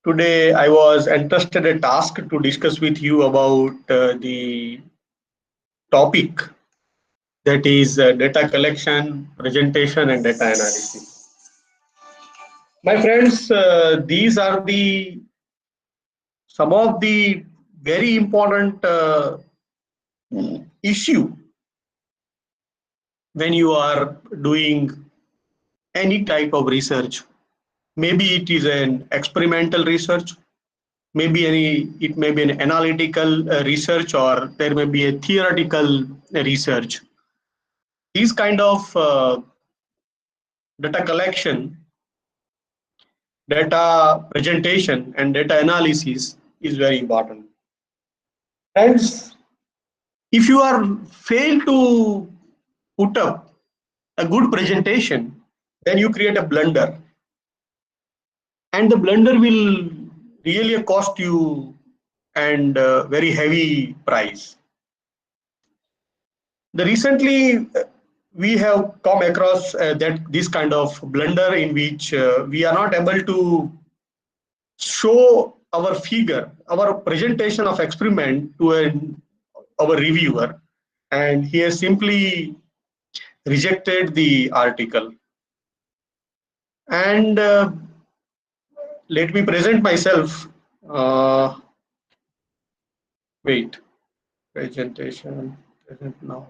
Today, I was entrusted a task to discuss with you about the topic that is data collection, presentation, and data analysis. My friends, these are the some of the very important issue when you are doing any type of research. Maybe it is an experimental research, it may be an analytical research, or there may be a theoretical research. These kind of data collection, data presentation, and data analysis is very important. Friends, if you are fail to put up a good presentation, then you create a blunder, and the blunder will really cost you and very heavy price. The recently we have come across that this kind of blunder in which we are not able to show our figure, our presentation of experiment to our reviewer, and he has simply rejected the article. And let me present myself. Wait, presentation, present now.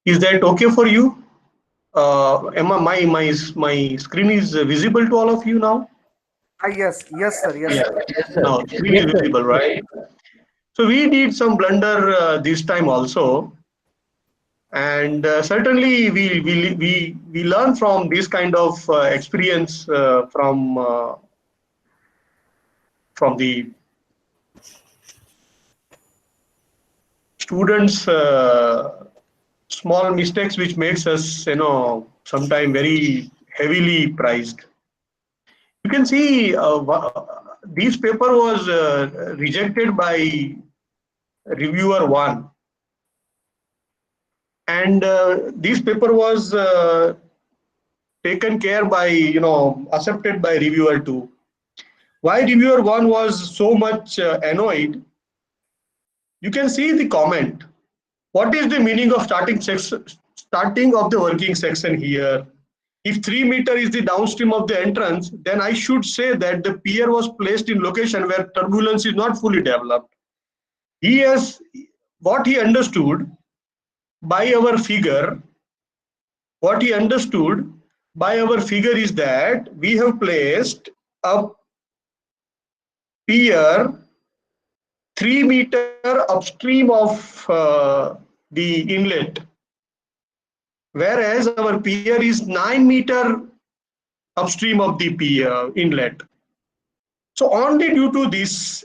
Is that okay for you? Emma, my screen is visible to all of you now? Yes, sir. Yes, Yeah, sir. now screen is visible, right? So we did some blunder this time also, and certainly we learn from this kind of experience from the students' small mistakes, which makes us sometimes very heavily priced. You can see this paper was rejected by reviewer one, and this paper was taken care by accepted by reviewer two. Why reviewer one was so much annoyed? You can see the comment. What is the meaning of starting of the working section here? If 3 meter is the downstream of the entrance, then I should say that the pier was placed in location where turbulence is not fully developed. What he understood by our figure, is that we have placed a pier 3 meter upstream of the inlet, whereas our pier is 9 meter upstream of the inlet. So only due to this,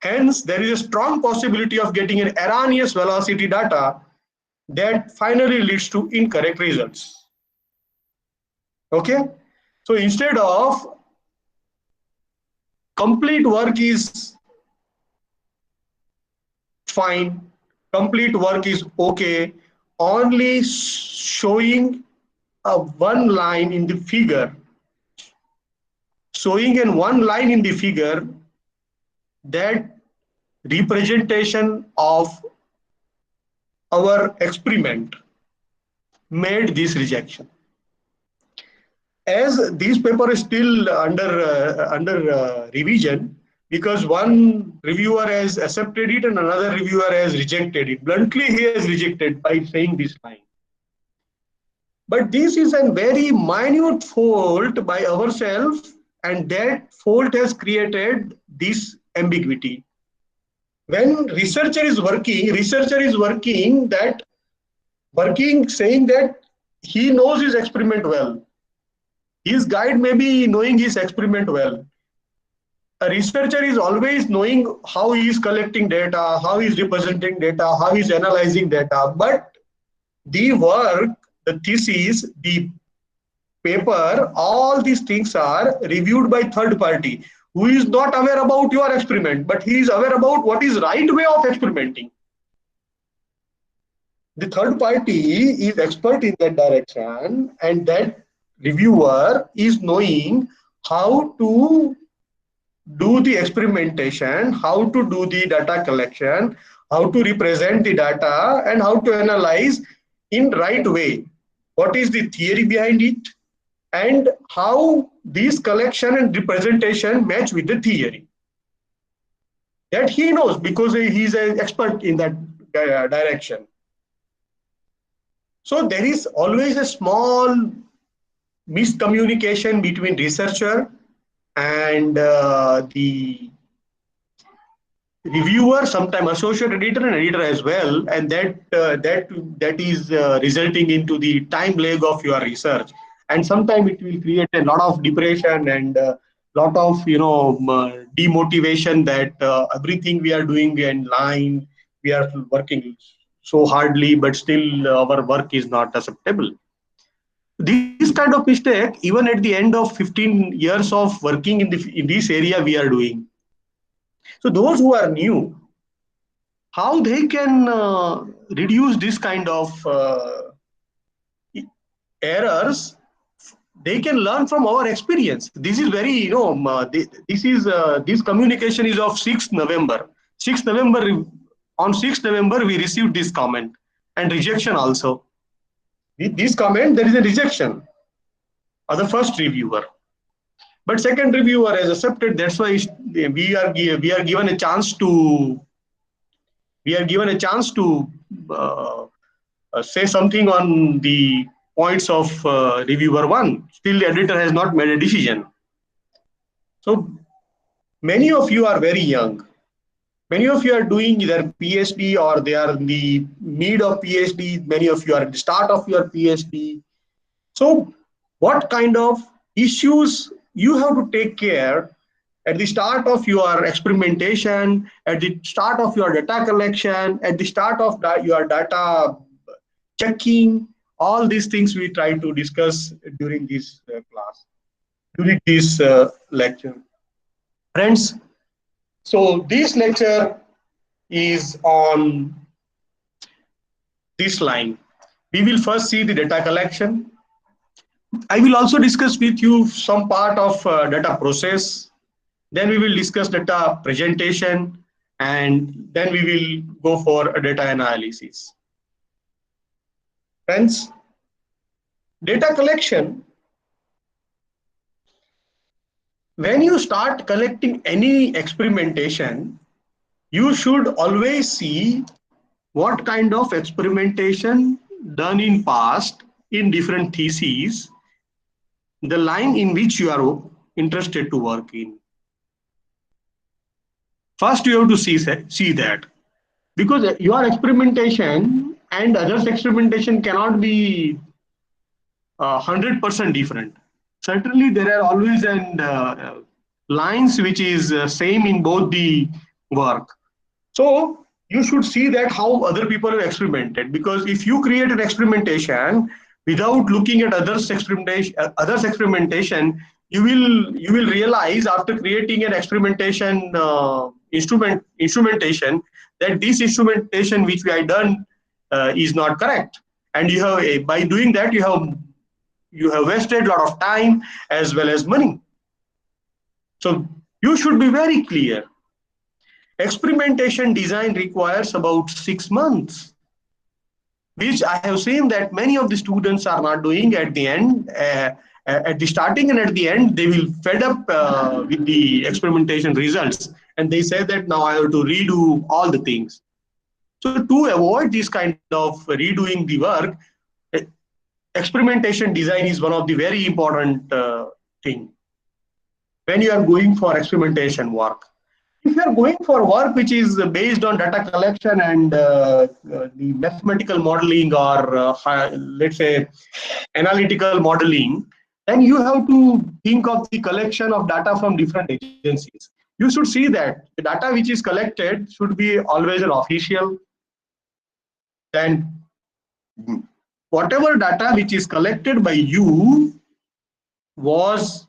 hence there is a strong possibility of getting an erroneous velocity data that finally leads to incorrect results. Okay, so instead of complete work is fine, complete work is okay, only showing one line in the figure, that representation of our experiment made this rejection. As this paper is still under revision, because one reviewer has accepted it and another reviewer has rejected it. Bluntly, he has rejected by saying this line. But this is a very minute fault by ourselves, and that fault has created this ambiguity. When researcher is working saying that he knows his experiment well. His guide may be knowing his experiment well. A researcher is always knowing how he is collecting data, how he is representing data, how he is analyzing data. But the work, the thesis, the paper, all these things are reviewed by third party. who is not aware about your experiment, but he is aware about what is right way of experimenting. The third party is expert in that direction, and that reviewer is knowing how to do the experimentation, how to do the data collection, how to represent the data, and how to analyze in right way. What is the theory behind it, and how these collection and representation match with the theory. That he knows because he is an expert in that direction. So there is always a small miscommunication between researcher and the reviewer, sometimes associate editor and editor as well, and that is resulting into the time lag of your research, and sometimes it will create a lot of depression and lot of demotivation that everything we are doing in line, we are working so hardly, but still our work is not acceptable. This kind of mistake, even at the end of 15 years of working in this area we are doing. So those who are new, how they can reduce this kind of errors, they can learn from our experience. This is very this communication is of 6th November. 6th November, on 6th November we received this comment and rejection also. With this comment there is a rejection of the first reviewer, but second reviewer has accepted. That's why we are given a chance to uh, say something on the points of reviewer one. Still, the editor has not made a decision. So many of you are very young. Many of you are doing either PhD or they are in the mid of PhD. Many of you are at the start of your PhD. So, what kind of issues you have to take care at the start of your experimentation, at the start of your data collection, at the start of your data checking, all these things we try to discuss during this class, during this lecture. Friends, so this lecture is on this line. We will first see the data collection. I will also discuss with you some part of data process. Then we will discuss data presentation, and then we will go for a data analysis. Friends, data collection, when you start collecting any experimentation, you should always see what kind of experimentation done in past in different theses, the line in which you are interested to work in. First, you have to see that, because your experimentation and others' experimentation cannot be 100% different. Certainly, there are always lines which is same in both the work. So you should see that how other people have experimented, because if you create an experimentation without looking at others experimentation, you will realize after creating an experimentation instrumentation that this instrumentation which we have done is not correct, and you have, by doing that, you have wasted a lot of time as well as money. So you should be very clear. Experimentation design requires about 6 months, which I have seen that many of the students are not doing at the end. At the starting and at the end, they will fed up with the experimentation results, and they say that now I have to redo all the things. So to avoid this kind of redoing the work, eh, experimentation design is one of the very important thing when you are going for experimentation work. If you are going for work which is based on data collection and the mathematical modeling, or let's say analytical modeling, then you have to think of the collection of data from different agencies. You should see that the data which is collected should be always an official. Then whatever data which is collected by you was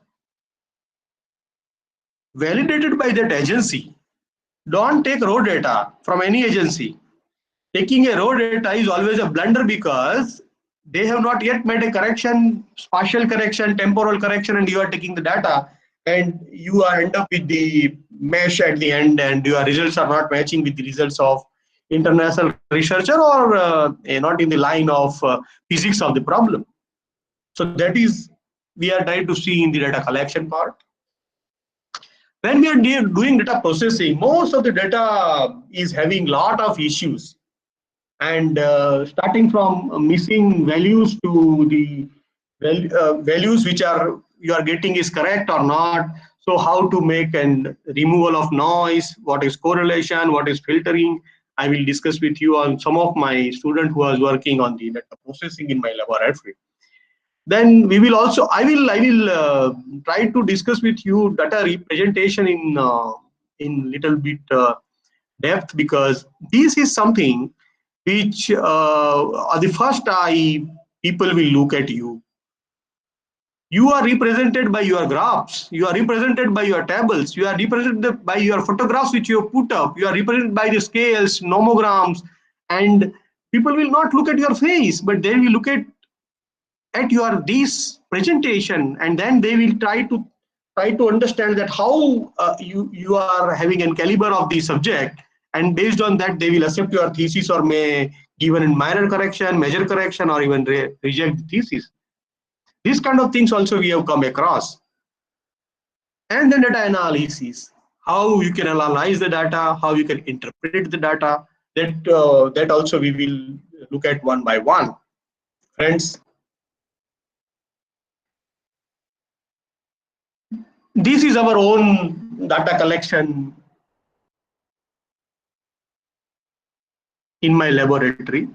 validated by that agency. Don't take raw data from any agency. Taking a raw data is always a blunder because they have not yet made a correction, spatial correction, temporal correction, and you are taking the data and you are end up with the mesh at the end, and your results are not matching with the results of international researcher or not in the line of physics of the problem. So that is we are trying to see in the data collection part. When we are doing data processing, most of the data is having lot of issues, and starting from missing values to the values which are you are getting is correct or not. So how to make an removal of noise, what is correlation, what is filtering, I will discuss with you on some of my student who was working on the data processing in my laboratory. Then we will also I will try to discuss with you data representation in little bit depth, because this is something which at the first eye people will look at you. You are represented by your graphs, you are represented by your tables, you are represented by your photographs which you have put up, you are represented by the scales, nomograms, and people will not look at your face, but they will look at your this presentation, and then they will try to understand that how you are having a caliber of the subject, and based on that they will accept your thesis or may give a minor correction, major correction, or even reject the thesis. These kind of things also we have come across. And then data analysis, how you can analyze the data, how you can interpret the data, that also we will look at one by one. Friends, this is our own data collection in my laboratory.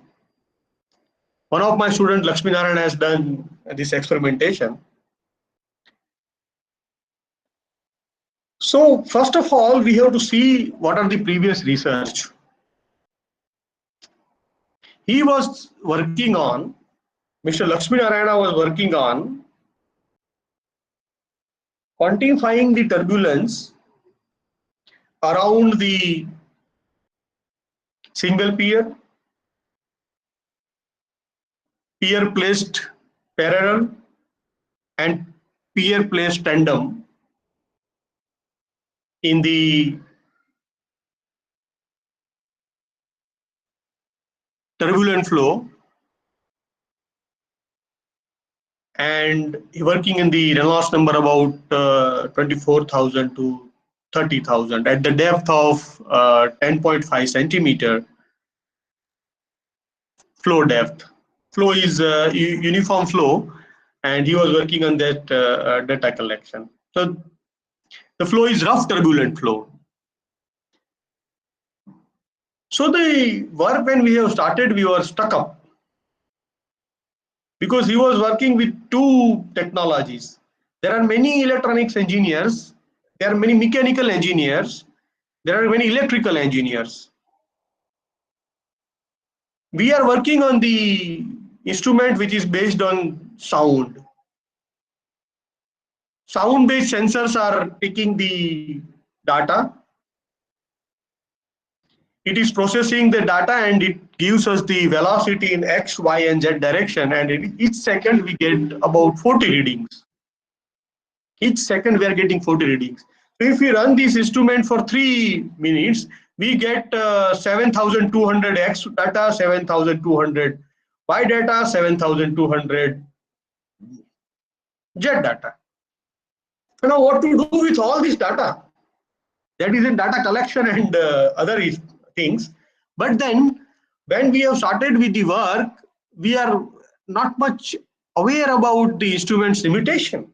One of my students, Lakshmi Narayan, has done this experimentation. So first of all, we have to see what are the previous research. He was working on, Mr. Lakshmi Narayana was working on quantifying the turbulence around the single peer placed parallel, and peer placed tandem in the turbulent flow, and working in the Reynolds number about 24,000 to 30,000 at the depth of 10.5 centimeter flow depth. Flow is uniform flow, and he was working on that data collection. So the flow is rough turbulent flow. So the work, when we have started, we were stuck up because he was working with two technologies. There are many electronics engineers, there are many mechanical engineers, there are many electrical engineers. We are working on the instrument which is based on sound. Sound-based sensors are taking the data. It is processing the data and it gives us the velocity in X, Y, and Z direction. And in each second we get about 40 readings. Each second we are getting 40 readings. So if we run this instrument for 3 minutes, we get 7,200 X data, 7,200 Y data, 7,200 Z data. So now what to do with all this data? That is in data collection and other things. But then when we have started with the work, we are not much aware about the instrument's limitation.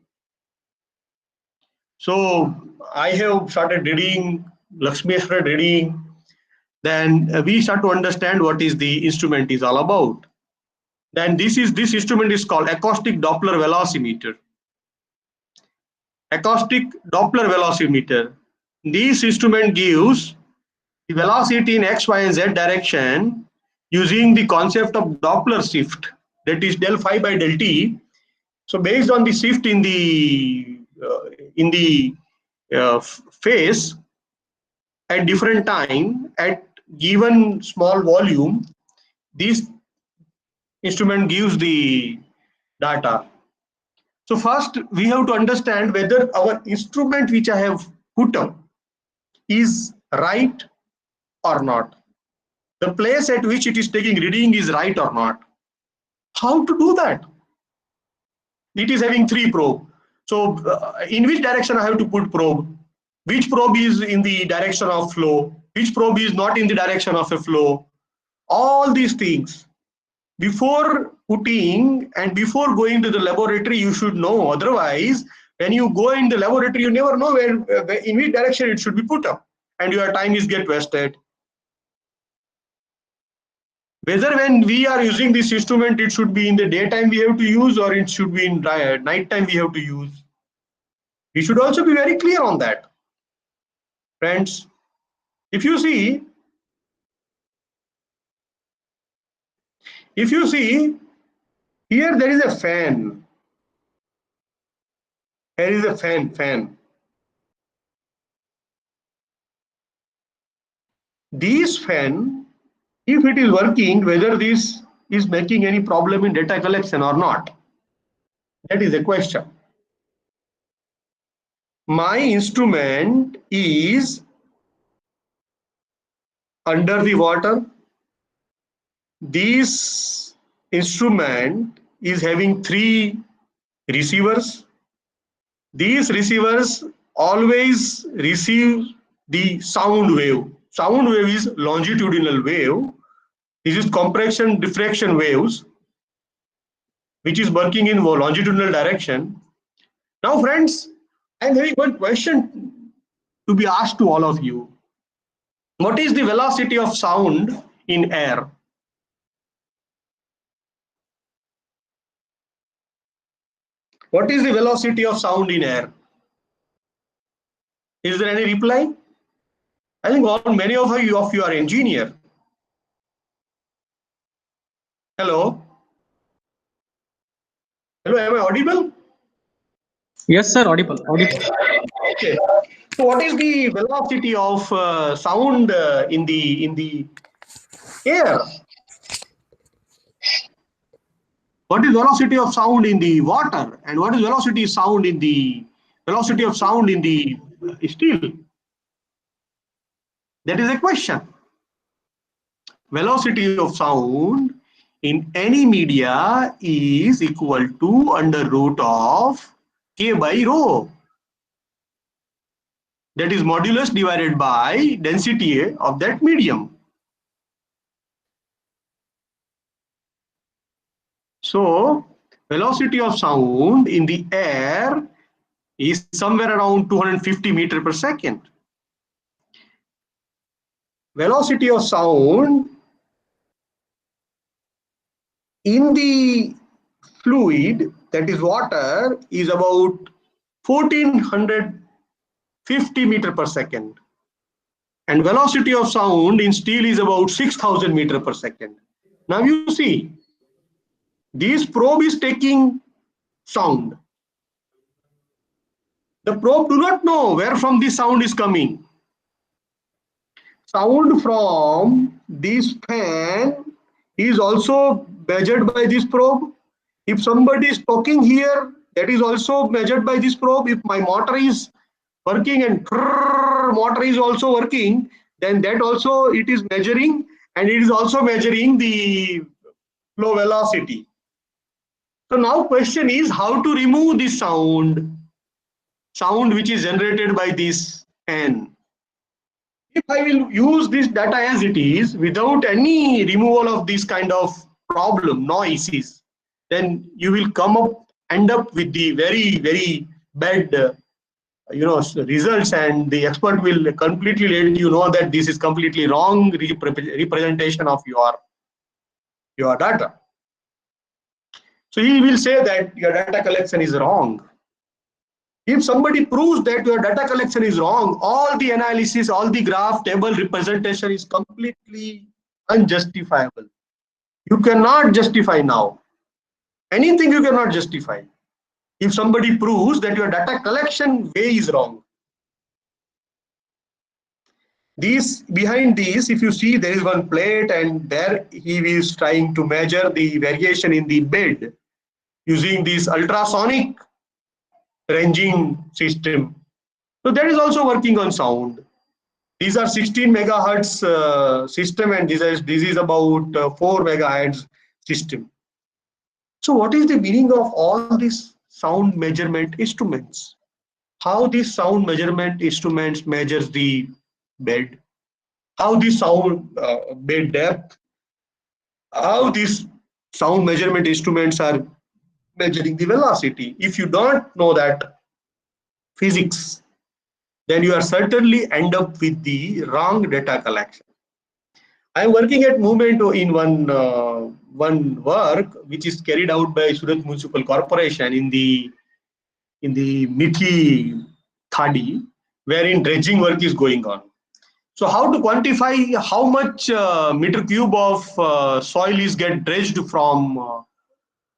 So I have started reading, Lakshmi started reading, then we start to understand what is the instrument is all about. Then this instrument is called acoustic Doppler velocimeter. Acoustic Doppler velocimeter. This instrument gives the velocity in X, Y, and Z direction using the concept of Doppler shift, that is del phi by del t. So based on the shift in the phase at different time at given small volume, this instrument gives the data. So first we have to understand whether our instrument which I have put up is right or not. The place at which it is taking reading is right or not. How to do that? It is having 3 probe. So in which direction I have to put probe? Which probe is in the direction of flow? Which probe is not in the direction of a flow? All these things. Before putting and before going to the laboratory, you should know. Otherwise, when you go in the laboratory, you never know where in which direction it should be put up, and your time is get wasted. Whether when we are using this instrument, it should be in the daytime we have to use, or it should be in night time we have to use. We should also be very clear on that, friends. If you see, here there is a fan. Here is a fan. This fan, if it is working, whether this is making any problem in data collection or not, that is a question. My instrument is under the water. This instrument is having 3 receivers. These receivers always receive the sound wave. Sound wave is longitudinal wave. This is compression diffraction waves, which is working in longitudinal direction. Now, friends, I am having one question to be asked to all of you. What is the velocity of sound in air? What is the velocity of sound in air? Is there any reply? I think many of you are engineer. Hello? Hello, am I audible? Yes, sir, audible. Okay. So what is the velocity of sound in the air? What is velocity of sound in the water, and what is velocity of sound in the steel? That is a question. Velocity of sound in any media is equal to under root of k by rho. That is modulus divided by density of that medium. So velocity of sound in the air is somewhere around 250 meter per second. Velocity of sound in the fluid, that is water, is about 1450 meter per second. And velocity of sound in steel is about 6000 meter per second. Now you see, this probe is taking sound. The probe do not know where from this sound is coming. Sound from this fan is also measured by this probe. If somebody is talking here, that is also measured by this probe. If my motor is working and motor is also working, then that also it is measuring, and it is also measuring the flow velocity. So now question is how to remove this sound which is generated by this fan. If I will use this data as it is without any removal of this kind of problem, noises, then you will end up with the very bad results, and the expert will completely let you know that this is completely wrong representation of your data. So he will say that your data collection is wrong. If somebody proves that your data collection is wrong, all the analysis, all the graph table representation is completely unjustifiable. You cannot justify now. Anything you cannot justify. If somebody proves that your data collection way is wrong. Behind these, if you see, there is one plate, and there he is trying to measure the variation in the bed using this ultrasonic ranging system. So that is also working on sound. These are 16 megahertz system, and this is about 4 megahertz system. So what is the meaning of all these sound measurement instruments? How these sound measurement instruments measures the bed, how the sound bed depth, how these sound measurement instruments are measuring the velocity. If you don't know that physics, then you are certainly end up with the wrong data collection. I am working at moment in one work which is carried out by Surat Municipal Corporation in the Mithi Khadi, wherein dredging work is going on. So how to quantify how much meter cube of soil is get dredged from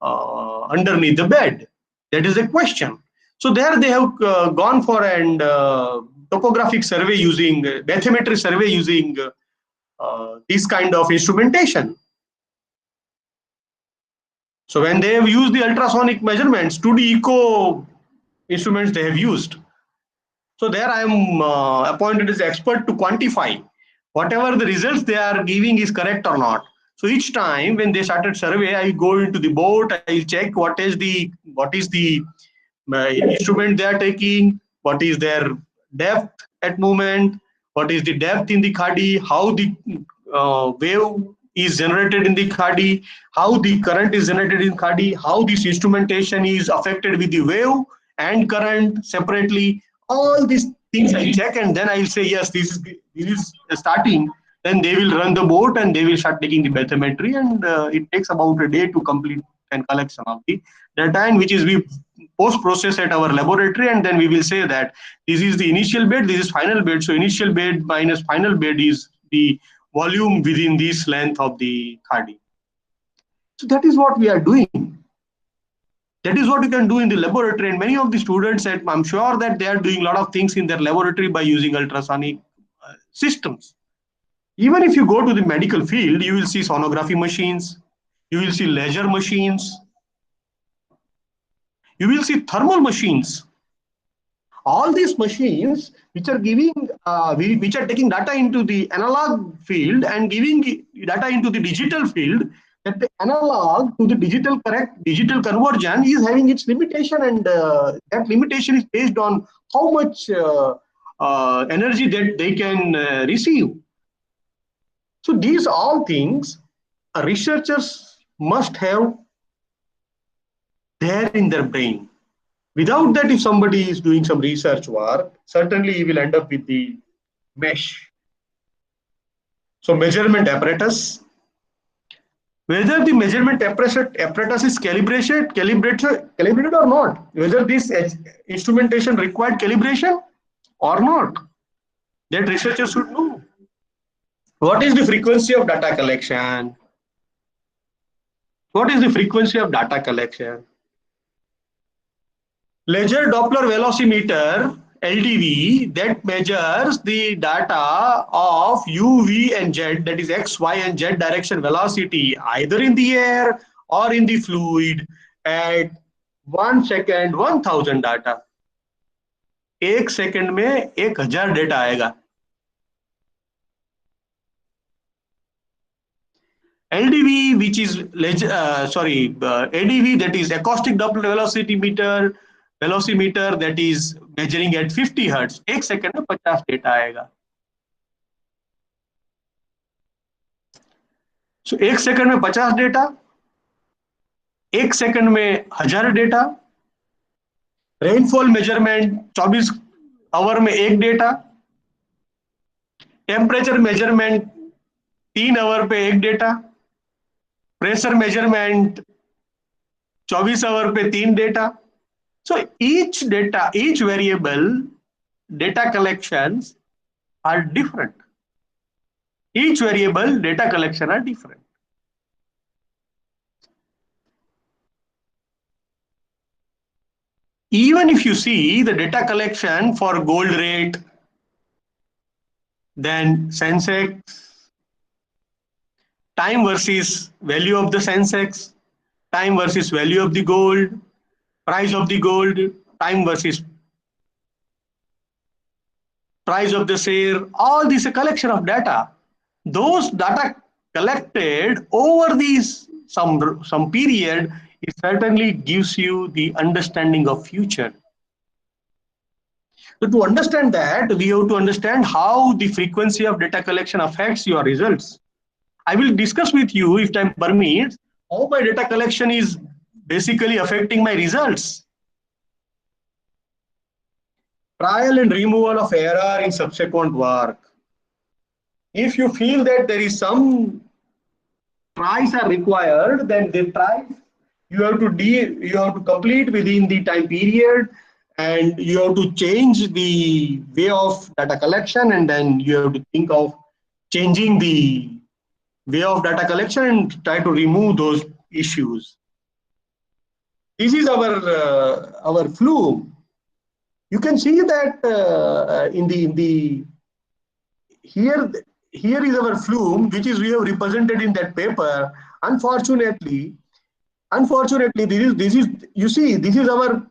underneath the bed? That is a question. So there they have gone for an topographic survey using bathymetry survey using this kind of instrumentation. So when they have used the ultrasonic measurements, 2D eco instruments they have used. So there I am appointed as expert to quantify whatever the results they are giving is correct or not. So each time when they started survey, I go into the boat, I check what is the instrument they are taking, what is their depth at movement, what is the depth in the khadi, how the wave is generated in the khadi, how the current is generated in khadi, how this instrumentation is affected with the wave and current separately. All these things I check, and then I will say yes, this is starting. Then they will run the boat and they will start taking the bathymetry, and it takes about a day to complete and collect some of the data, and which is we post process at our laboratory, and then we will say that this is the initial bed, this is final bed. So initial bed minus final bed is the volume within this length of the khadi. So that is what we are doing. That is what you can do in the laboratory, and many of the students, I'm sure that they are doing a lot of things in their laboratory by using ultrasonic systems. Even if you go to the medical field, you will see sonography machines, you will see laser machines, you will see thermal machines. All these machines which are giving which are taking data into the analog field and giving data into the digital field, that the analog to the digital conversion is having its limitation, and that limitation is based on how much energy that they can receive. So these all things researchers must have there in their brain. Without that, if somebody is doing some research work, certainly he will end up with the mesh. So measurement apparatus, whether the measurement apparatus is calibrated or not, whether this instrumentation required calibration or not, that researchers should know. What is the frequency of data collection? What is the frequency of data collection? Laser Doppler velocimeter LDV that measures the data of U, V, and Z, that is X, Y, and Z direction velocity either in the air or in the fluid at 1 second 1000 data. 1 second में 1000 data आएगा. LDV, which is ADV, that is acoustic Doppler velocimeter that is measuring at 50 hertz. 1 second में 50 data आएगा. So 1 second में 50 data, 1 second में 1000 data. Rainfall measurement 24 our में 1 data. Temperature measurement 3 our पे 1 data. Pressure measurement 24 our पे 3 data. So each variable data collections are different. Each variable data collection are different. Even if you see the data collection for gold rate, then Sensex, time versus value of the Sensex, time versus value of the gold, price of the gold, time versus price of the share. All this is a collection of data. Those data collected over these some period, it certainly gives you the understanding of future. So to understand that, we have to understand how the frequency of data collection affects your results. I will discuss with you, if time permits, how my data collection is basically affecting my results. Trial and removal of error in subsequent work. If you feel that there is some tries are required, then the tries you have to complete within the time period, and you have to change the way of data collection, and then you have to think of changing the way of data collection and try to remove those issues. This is our flume. You can see that in the here is our flume, which is we have represented in that paper. Unfortunately, this is you see, this is our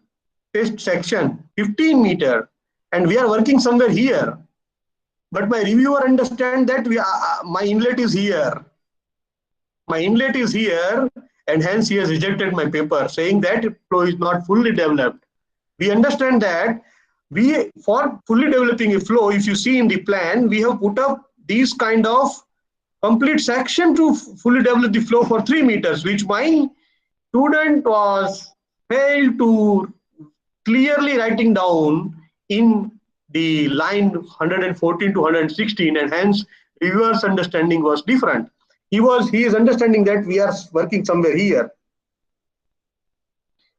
test section, 15 meter, and we are working somewhere here. But my reviewer understand that my inlet is here. My inlet is here, and hence he has rejected my paper, saying that flow is not fully developed. We understand that for fully developing a flow, if you see in the plan, we have put up these kind of complete section to fully develop the flow for 3 meters, which my student was failed to clearly writing down in the line 114 to 116, and hence reviewer's understanding was different. He is understanding that we are working somewhere here,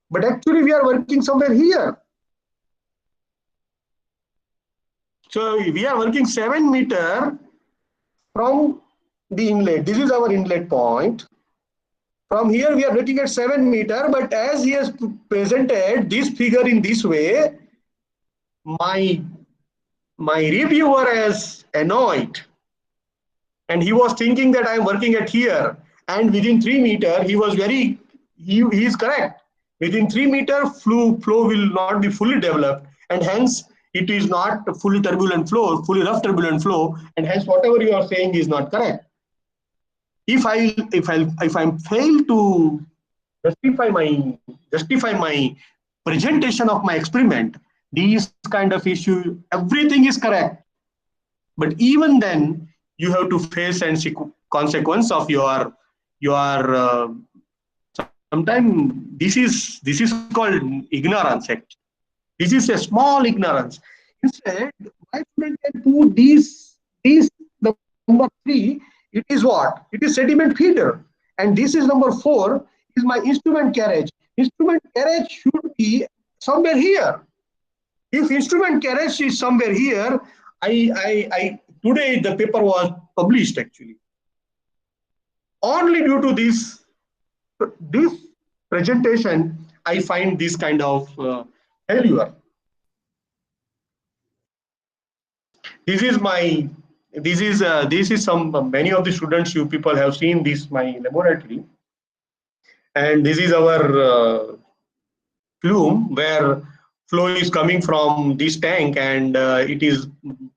but actually we are working somewhere here. So we are working 7 meter from the inlet. This is our inlet point. From here we are looking at 7 meter, but as he has presented this figure in this way, my reviewer is annoyed, and he was thinking that I am working at here, and within 3 meter he is correct. Within 3 meter flow will not be fully developed, and hence it is not a fully turbulent flow, fully rough turbulent flow, and hence whatever you are saying is not correct. If I fail to justify my presentation of my experiment, these kind of issue, everything is correct, but even then you have to face and see consequence of your sometimes this is called ignorance. Actually, this is a small ignorance. Instead, my student can do these number 3. It is what? It is sediment feeder, and this is number 4 is my instrument carriage. Instrument carriage should be somewhere here. If instrument carriage is somewhere here, I today the paper was published actually. Only due to this presentation, I find this kind of failure. This is some many of the students, you people have seen this my laboratory, and this is our flume where flow is coming from this tank, and it is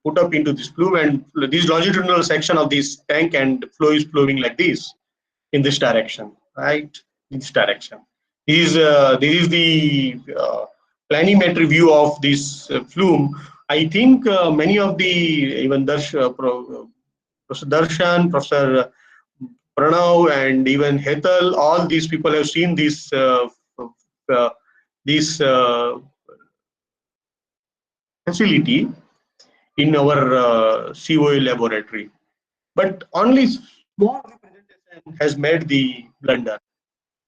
put up into this flume, and this longitudinal section of this tank, and flow is flowing like this in this direction, right? In this direction. This is the planimetry view of this flume. I think many of the even Professor Darshan, Professor Pranav, and even Hetal, all these people have seen this facility in our COA laboratory, but only small representation has made the blunder.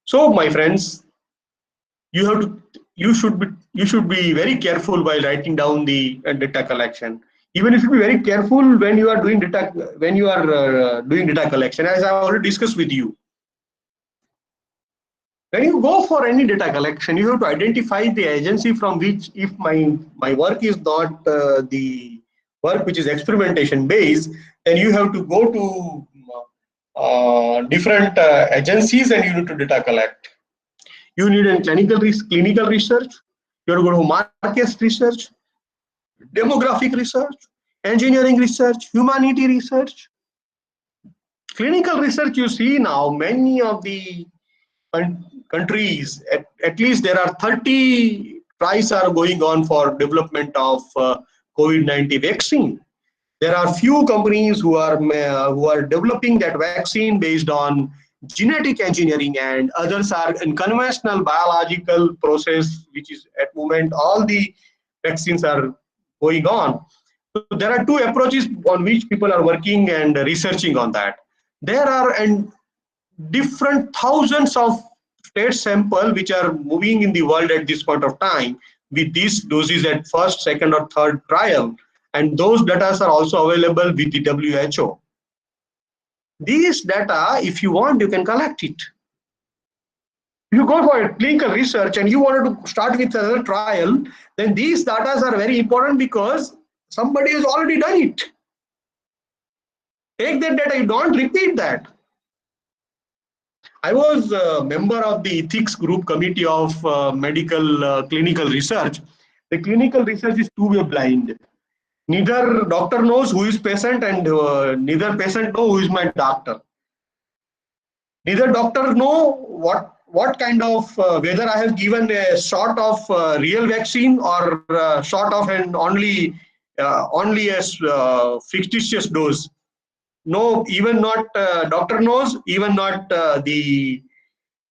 So, my friends, you should be very careful while writing down the data collection. Even you should be very careful when you are doing data collection, as I already discussed with you. When you go for any data collection, you have to identify the agency from which, if my work is not the work which is experimentation based, then you have to go to different agencies and you need to data collect. You need a clinical research, you have to go to market research, demographic research, engineering research, humanity research. Clinical research, you see now, many of the countries, at least there are 30 tries are going on for development of COVID-19 vaccine. There are few companies who are developing that vaccine based on genetic engineering, and others are in conventional biological process, which is at moment all the vaccines are going on. So there are two approaches on which people are working and researching on that. There are and different thousands of state sample which are moving in the world at this point of time with these doses at first, second, or third trial, and those data are also available with the WHO. These data, if you want, you can collect it. If you go for a clinical research and you wanted to start with another trial, then these data are very important because somebody has already done it. Take that data, you don't repeat that. I was a member of the ethics group committee of medical clinical research. The clinical research is two-way blind. Neither doctor knows who is patient and neither patient knows who is my doctor. Neither doctor know what kind of whether I have given a shot of real vaccine or shot of an only a fictitious dose. No, even not doctor knows, even not the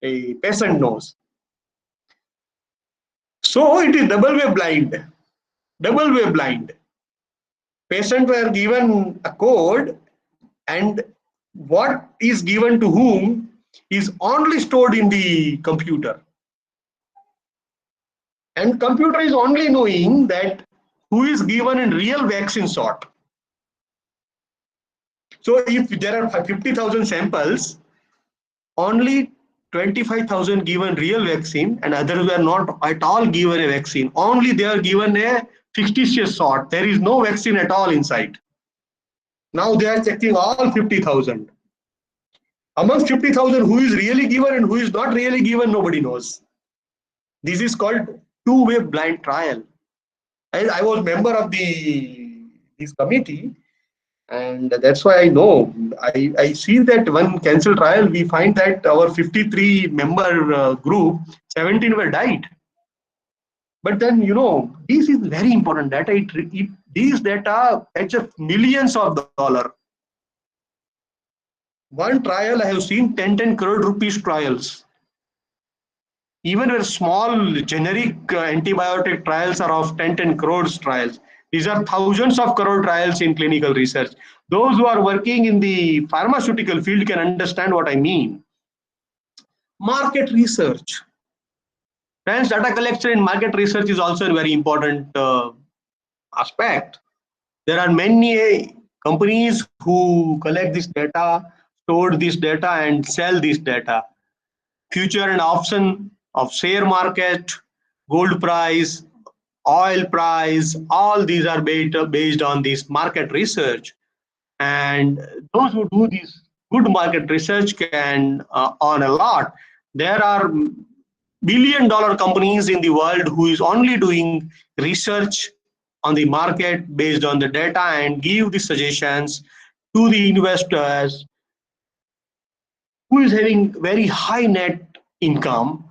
patient knows. So it is double way blind. Double way blind. Patient were given a code, and what is given to whom is only stored in the computer. And computer is only knowing that who is given in real vaccine shot. So if there are 50,000 samples, only 25,000 given real vaccine and others were not at all given a vaccine. Only they are given a fictitious shot. There is no vaccine at all inside. Now they are checking all 50,000. Amongst 50,000, who is really given and who is not really given, nobody knows. This is called two-way blind trial. I was member of this committee, and that's why I know. I see that one cancel trial, we find that our 53 member group, 17 were died. But then, this is very important data. These data fetch millions of dollars. One trial I have seen 10 crore rupees trials. Even where small generic antibiotic trials are of 10 crores trials. These are thousands of crore trials in clinical research. Those who are working in the pharmaceutical field can understand what I mean. Market research. Friends, data collection in market research is also a very important aspect. There are many companies who collect this data, store this data, and sell this data. Future and option of share market, gold price, oil price, all these are based on this market research. And those who do this good market research can earn a lot. There are billion-dollar companies in the world who is only doing research on the market based on the data and give the suggestions to the investors who is having very high net income,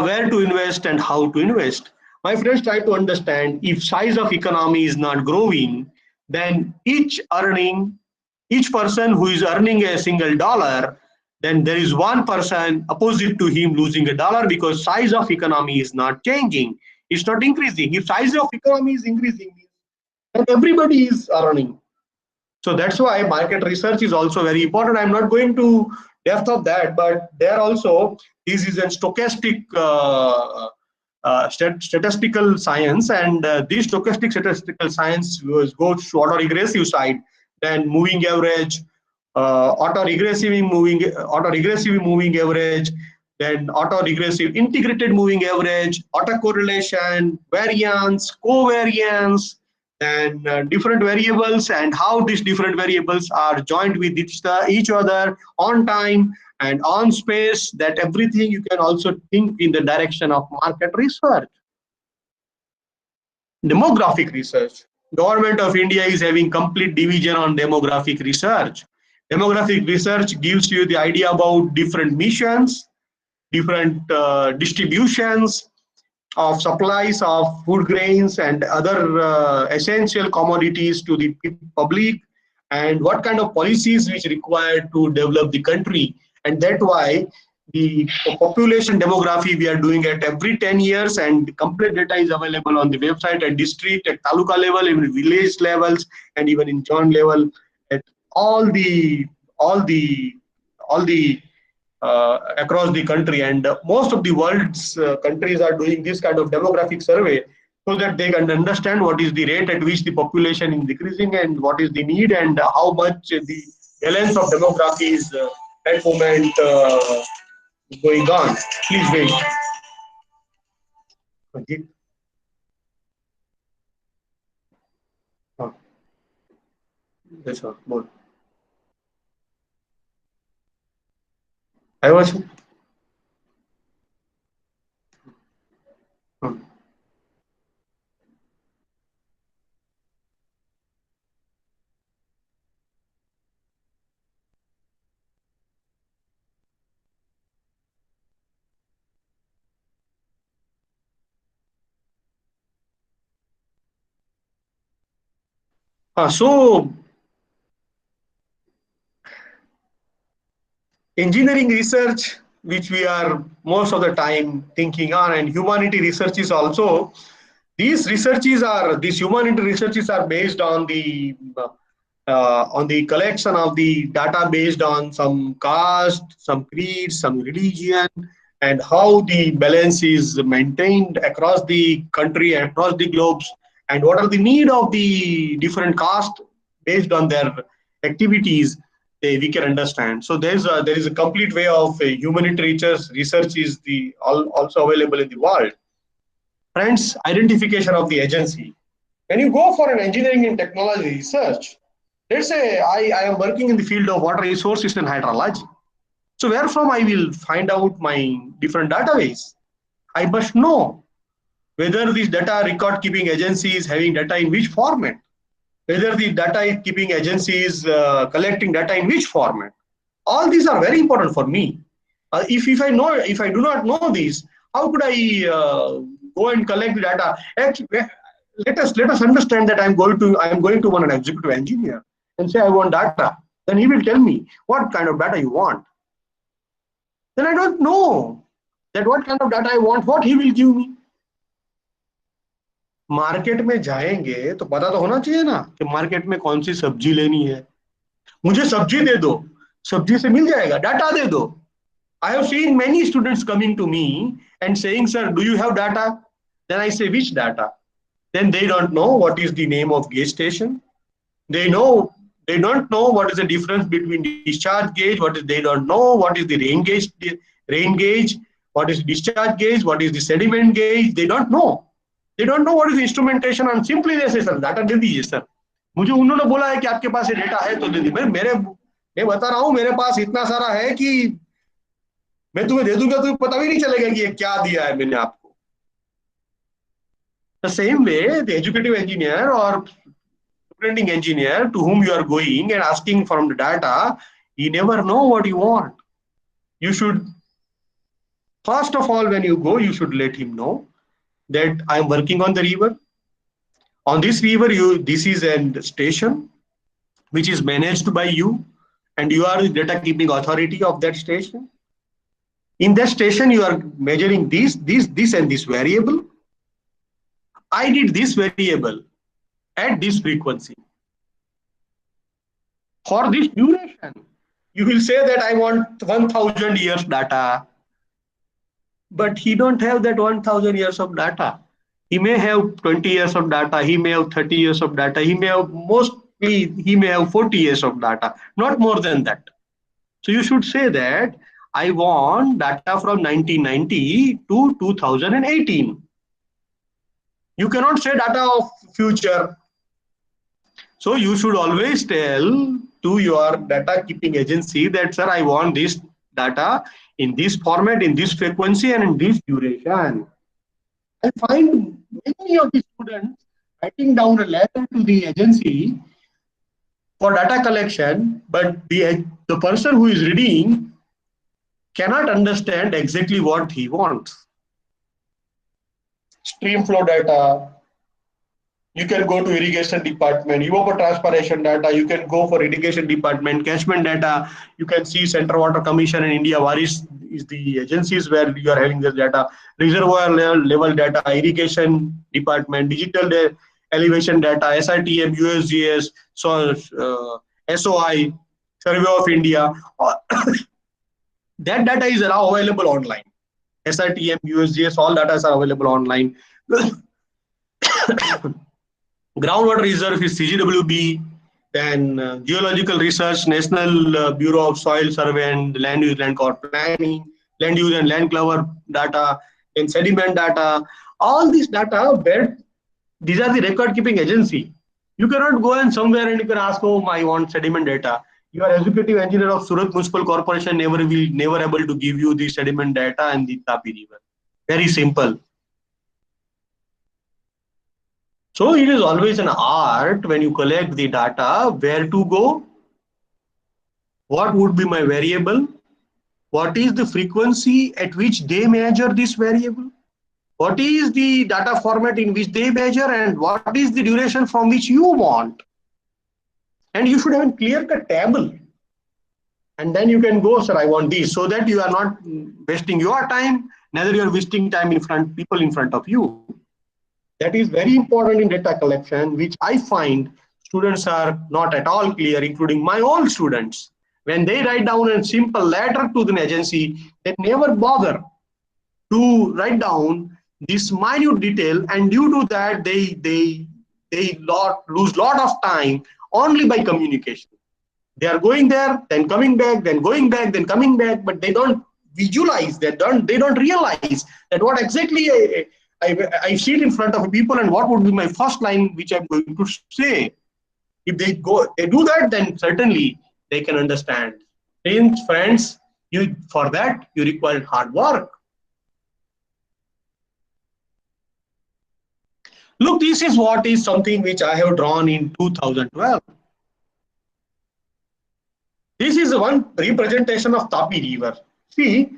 where to invest and how to invest. My friends, try to understand, if size of economy is not growing, then each person who is earning a single dollar, then there is one person opposite to him losing a dollar because size of economy is not changing. It's not increasing. If size of economy is increasing, then everybody is earning. So that's why market research is also very important. I'm not going to depth of that, but there also this is a stochastic statistical science, and this stochastic statistical science goes to autoregressive side, then moving average, autoregressive moving average, then autoregressive integrated moving average, autocorrelation, variance, covariance, then different variables, and how these different variables are joined with each other on time and on space. That everything you can also think in the direction of market research. Demographic research. Government of India is having complete division on demographic research. Demographic research gives you the idea about different missions, different distributions of supplies of food grains and other essential commodities to the public, and what kind of policies which required to develop the country. And that's why the population demography we are doing at every 10 years, and complete data is available on the website at district, at taluka level, even village levels, and even in zone level, at all the all the all the across the country. And most of the world's countries are doing this kind of demographic survey so that they can understand what is the rate at which the population is decreasing and what is the need and how much the balance of demography is at moment going on. Please wait. Okay. Yes, sir. More. I was. So engineering research, which we are most of the time thinking on, and humanity research is also, these humanity researches are based on the collection of the data based on some caste, some creed, some religion, and how the balance is maintained across the country, across the globes, and what are the need of the different caste based on their activities. We can understand. So there is a complete way of humanitarian research is also available in the world. Friends, identification of the agency. When you go for an engineering and technology research, let's say I am working in the field of water resources and hydrology. So where from I will find out my different database? I must know whether this data record keeping agency is having data in which format, whether the data keeping agency is collecting data in which format. All these are very important for me. If I do not know these, how could I go and collect the data? Actually, let us understand that I am going to want an executive engineer and say I want data. Then he will tell me what kind of data you want. Then I don't know that what kind of data I want, what he will give me. Market में जाएंगे तो पता तो होना चाहिए ना कि market में कौन सी सब्जी लेनी है. मुझे सब्जी दे दो, सब्जी से मिल जाएगा. डाटा दे दो. I have seen many students coming to me and saying, sir, do you have data? Then I say, which data? Then they don't know what is the name of gauge station. They don't know what is the difference between discharge gauge, they don't know what is the rain gauge, what is discharge gauge, what is the sediment gauge. They don't know. They don't know what is the instrumentation. And simply they say, sir, data दे दीजिए sir. मुझे उन्होंने बोला है कि आपके पास ये data है तो दे दीजिए. मैं बता रहा हूँ मेरे पास इतना सारा है कि मैं तुम्हें दे दूंगा, तुम्हें पता भी नहीं चलेगा कि ये क्या दिया है मैंने आपको. The same way, the educative engineer or superintending engineer to whom you are going and asking from the data, he never know what you want. You should, first of all, when you go, you should let him know that I am working on the river. On this river, this is a station which is managed by you, and you are the data keeping authority of that station. In that station, you are measuring this, and this variable. I did this variable at this frequency. For this duration, you will say that I want 1000 years data, but he don't have that 1000 years of data. He may have 20 years of data, he may have 30 years of data, he may have 40 years of data, not more than that. So you should say that I want data from 1990 to 2018. You cannot say data of future. So you should always tell to your data keeping agency that, sir, I want this data in this format, in this frequency, and in this duration. I find many of the students writing down a letter to the agency for data collection, but the person who is reading cannot understand exactly what he wants. Stream flow data, you can go to irrigation department. You go for transpiration data, you can go for irrigation department. Catchment data, you can see Central Water Commission in India. What is the agencies where you are having this data? Reservoir level data, irrigation department, digital elevation data, SITM, USGS, so SOI, Survey of India. That data is now available online. SITM, USGS, all data are available online. Groundwater reserve is CGWB, then geological research, National Bureau of Soil Survey and Land Use Land Corp Planning, land use and land cover data, then sediment data. All these data, where these are the record keeping agency. You cannot go and somewhere and you can ask, oh, I want sediment data. Your executive engineer of Surat Municipal Corporation never able to give you the sediment data and the Tapi River. Very simple. So it is always an art when you collect the data, where to go, what would be my variable, what is the frequency at which they measure this variable, what is the data format in which they measure, and what is the duration from which you want. And you should have a clear-cut table. And then you can go, sir, I want this, so that you are not wasting your time, neither you are wasting time in front, people in front of you. That is very important in data collection, which I find students are not at all clear, including my own students. When they write down a simple letter to the agency, they never bother to write down this minute detail, and due to that, they lose lot of time only by communication. They are going there, then coming back, then going back, then coming back, but they don't visualize, they don't realize that what exactly I see it in front of people and what would be my first line which I'm going to say. If they do that, then certainly they can understand. Friends, for that you require hard work. Look, this is what is something which I have drawn in 2012. This is one representation of Tapi River. See,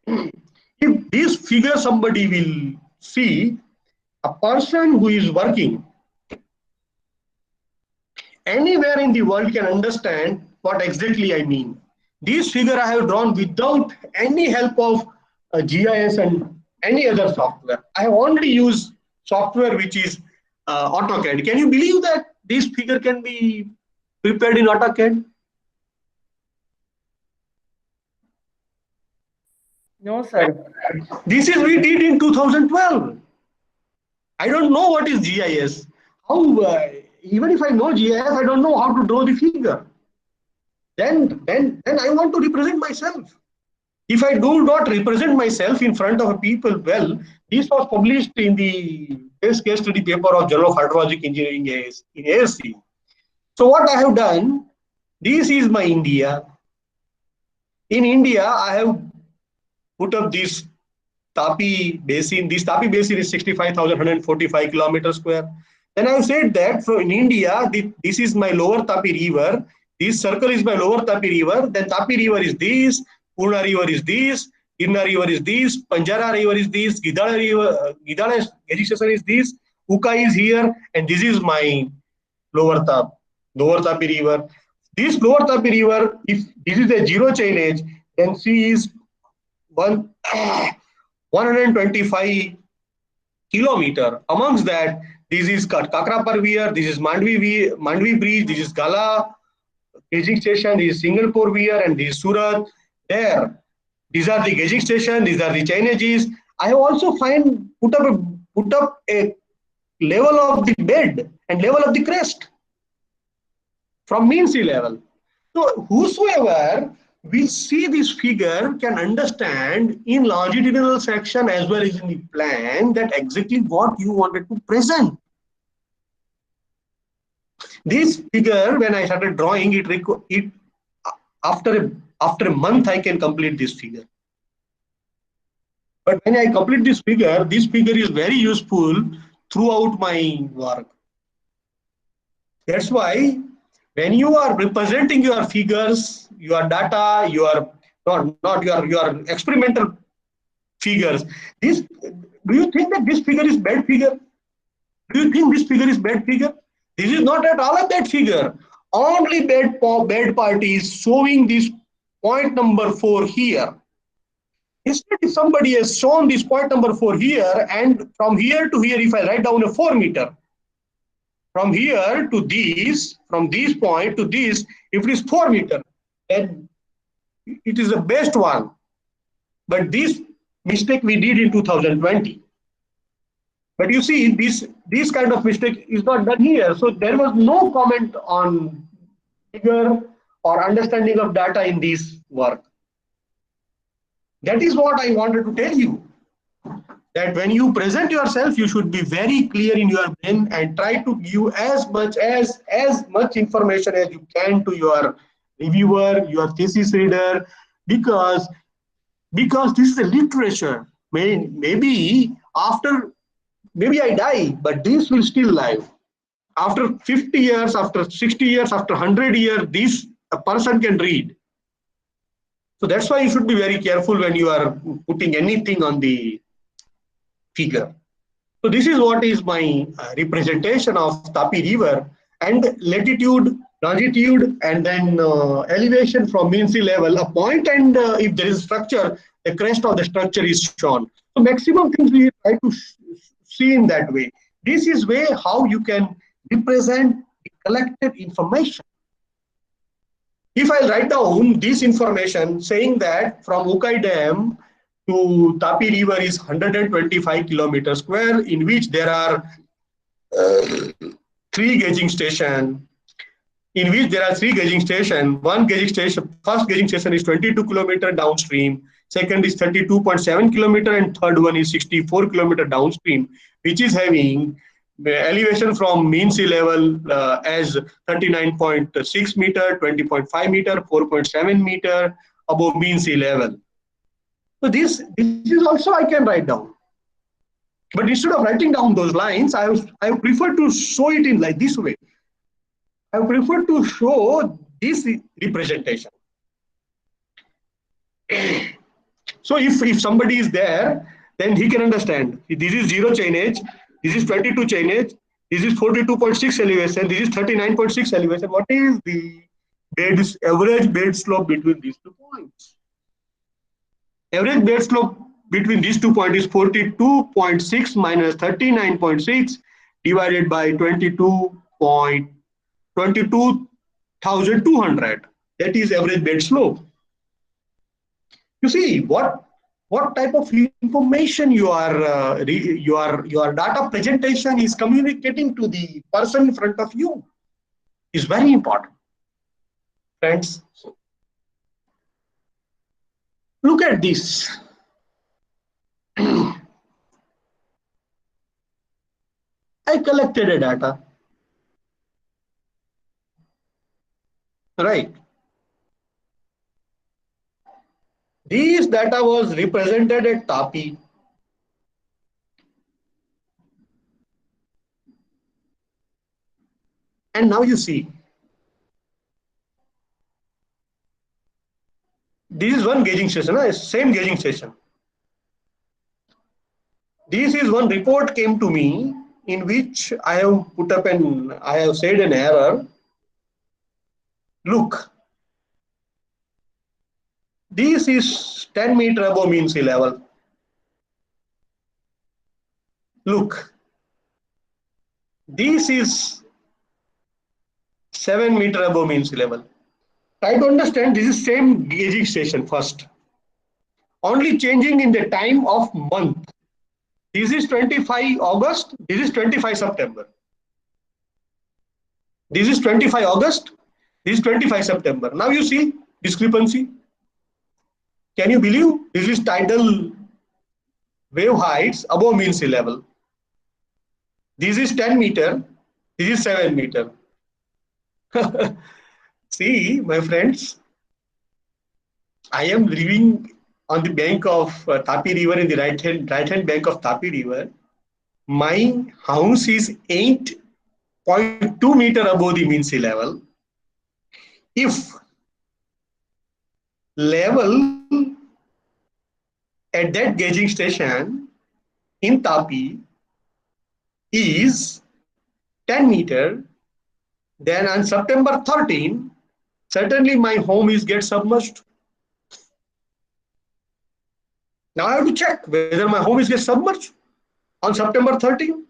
if this figure somebody will see, a person who is working anywhere in the world can understand what exactly I mean. This figure I have drawn without any help of GIS and any other software. I have only used software which is AutoCAD. Can you believe that this figure can be prepared in AutoCAD? No, sir. This is we did in 2012. I don't know what is GIS. How even if I know GIS, I don't know how to draw the figure. Then I want to represent myself. If I do not represent myself in front of people, well, this was published in the case study paper of Journal of Hydrologic Engineering in ASC. So what I have done, this is my India. In India, I have put up this Tapi Basin. This Tapi Basin is 65,145 kilometers square. Then I said that for in India, this is my lower Tapi River. This circle is my lower Tapi River. Then Tapi River is this, Purna River is this, Irna River is this, Panjara River is this, Gidala River, Gidala Station is this, Uka is here, and this is my lower Tapi River. This lower Tapi River, if this is a zero chainage, then C is 125 kilometer. Amongst that, this is Kakra Weir, this is Mandvi Bridge, this is Gala gauging station, this is Singapore Weir, and this is Surat. There, these are the gauging station, these are the chainages. I have also put up a level of the bed and level of the crest from mean sea level. So whosoever will see this figure can understand in longitudinal section as well as in the plan that exactly what you wanted to present. This figure, when I started drawing it, after a month I can complete this figure. But when I complete this figure is very useful throughout my work. That's why when you are representing your figures, your data, your not your experimental figures, this do you think that this figure is bad figure? Do you think this figure is bad figure? This is not at all a bad figure. Only bad party is showing this point number 4 here. Instead, if somebody has shown this point number 4 here, and from here to here, if I write down a 4 meter, from here to this, from this point to this, if it is 4 meter, then it is the best one. But this mistake we did in 2020. But you see, this kind of mistake is not done here. So there was no comment on figure or understanding of data in this work. That is what I wanted to tell you. That when you present yourself, you should be very clear in your brain and try to give as much information as you can to your reviewer, your thesis reader, because this is a literature. Maybe I die, but this will still live. After 50 years, after 60 years, after 100 years, this a person can read. So that's why you should be very careful when you are putting anything on the figure. So this is what is my representation of Tapi River, and latitude, longitude, and then elevation from mean sea level, a point, and if there is structure, the crest of the structure is shown. So maximum things we try to see in that way. This is way how you can represent the collected information. If I write down this information saying that from Ukai Dam to Tapi River is 125 kilometers square, in which there are 3 gauging stations. One gauging station, first gauging station is 22 kilometer downstream, second is 32.7 kilometer, and third one is 64 kilometer downstream, which is having elevation from mean sea level as 39.6 meter, 20.5 meter, 4.7 meter above mean sea level. So this is also I can write down. But instead of writing down those lines, I prefer to show it in like this way. I prefer to show this representation. So if somebody is there, then he can understand. This is 0 chainage, this is 22 chainage, this is 42.6 elevation, this is 39.6 elevation. What is the average bed slope between these 2 points? Average bed slope between these 2 points is 42.6 minus 39.6 divided by 22,200. That is average bed slope. You see what type of information your data presentation is communicating to the person in front of you is very important, friends. Look at this. I collected a data, right? This data was represented at Tapi. And now you see, this is one gauging station, same gauging station. This is one report came to me in which I have put up I have said an error. Look, this is 10 meter above mean sea level. Look, this is 7 meter above mean sea level. Try to understand, this is same gauging station first. Only changing in the time of month. This is 25 August, this is 25 September. This is 25 August, this is 25 September. Now you see discrepancy. Can you believe this is tidal wave heights above mean sea level? This is 10 meter, this is 7 meter. See, my friends, I am living on the bank of Tapi River in the right hand bank of Tapi River. My house is 8.2 meter above the mean sea level. If level at that gauging station in Tapi is 10 meter, then on September 13, certainly my home is get submerged. Now I have to check whether my home is get submerged on September 13.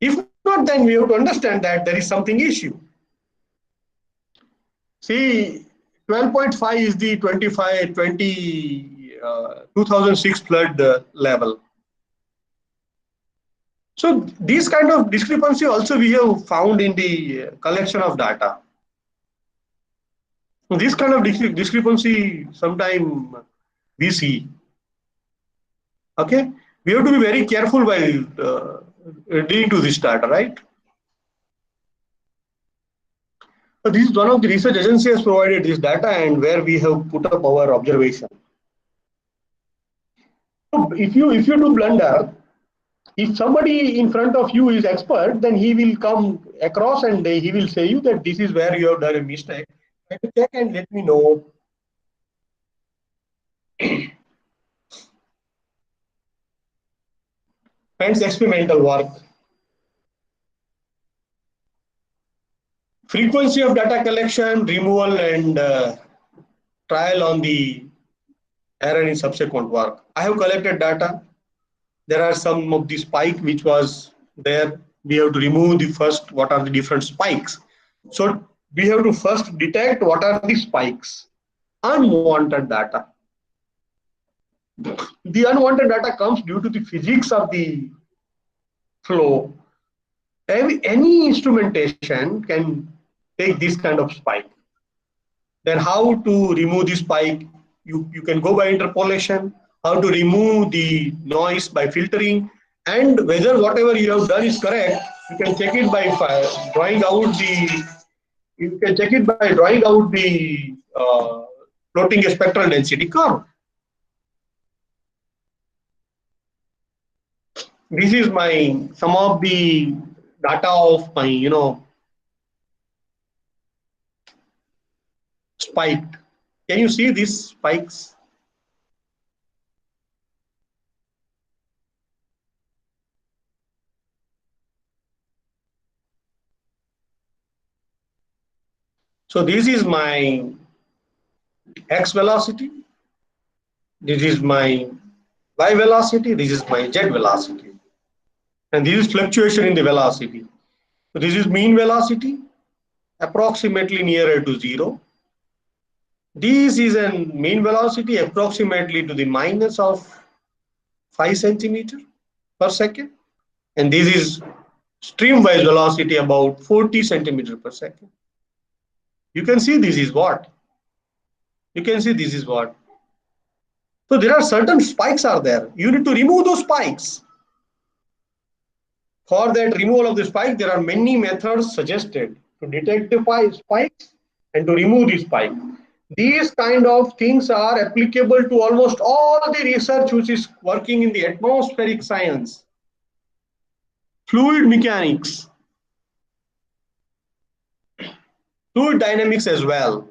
If not, then we have to understand that there is something issue. See, 12.5 is the 2006 flood level. So these kind of discrepancy also we have found in the collection of data. So this kind of discrepancy sometime we see. Okay, we have to be very careful while dealing to this data, right? So this is one of the research agency has provided this data and where we have put up our observation. So if you do blunder, if somebody in front of you is expert, then he will come across and he will say you that this is where you have done a mistake. Try to check and let me know. Hence experimental work. Frequency of data collection, removal and trial on the error in subsequent work. I have collected data. There are some of the spike which was there. We have to remove the first, what are the different spikes. So we have to first detect what are the spikes. Unwanted data. The unwanted data comes due to the physics of the flow. Any instrumentation can take this kind of spike. Then how to remove the spike? You can go by interpolation, how to remove the noise by filtering, and whether whatever you have done is correct, you can check it by drawing out the plotting a spectral density curve. This is some of the data of my spiked. Can you see these spikes? So this is my x velocity, this is my y velocity, this is my z velocity, and this is fluctuation in the velocity. So this is mean velocity, approximately nearer to 0. This is a mean velocity approximately to the minus of 5 centimeter per second, and this is streamwise velocity about 40 centimeter per second. You can see this is what? You can see this is what? So there are certain spikes are there. You need to remove those spikes. For that removal of the spike, there are many methods suggested to detect the spikes and to remove the spike. These kind of things are applicable to almost all the research which is working in the atmospheric science, fluid mechanics, fluid dynamics as well.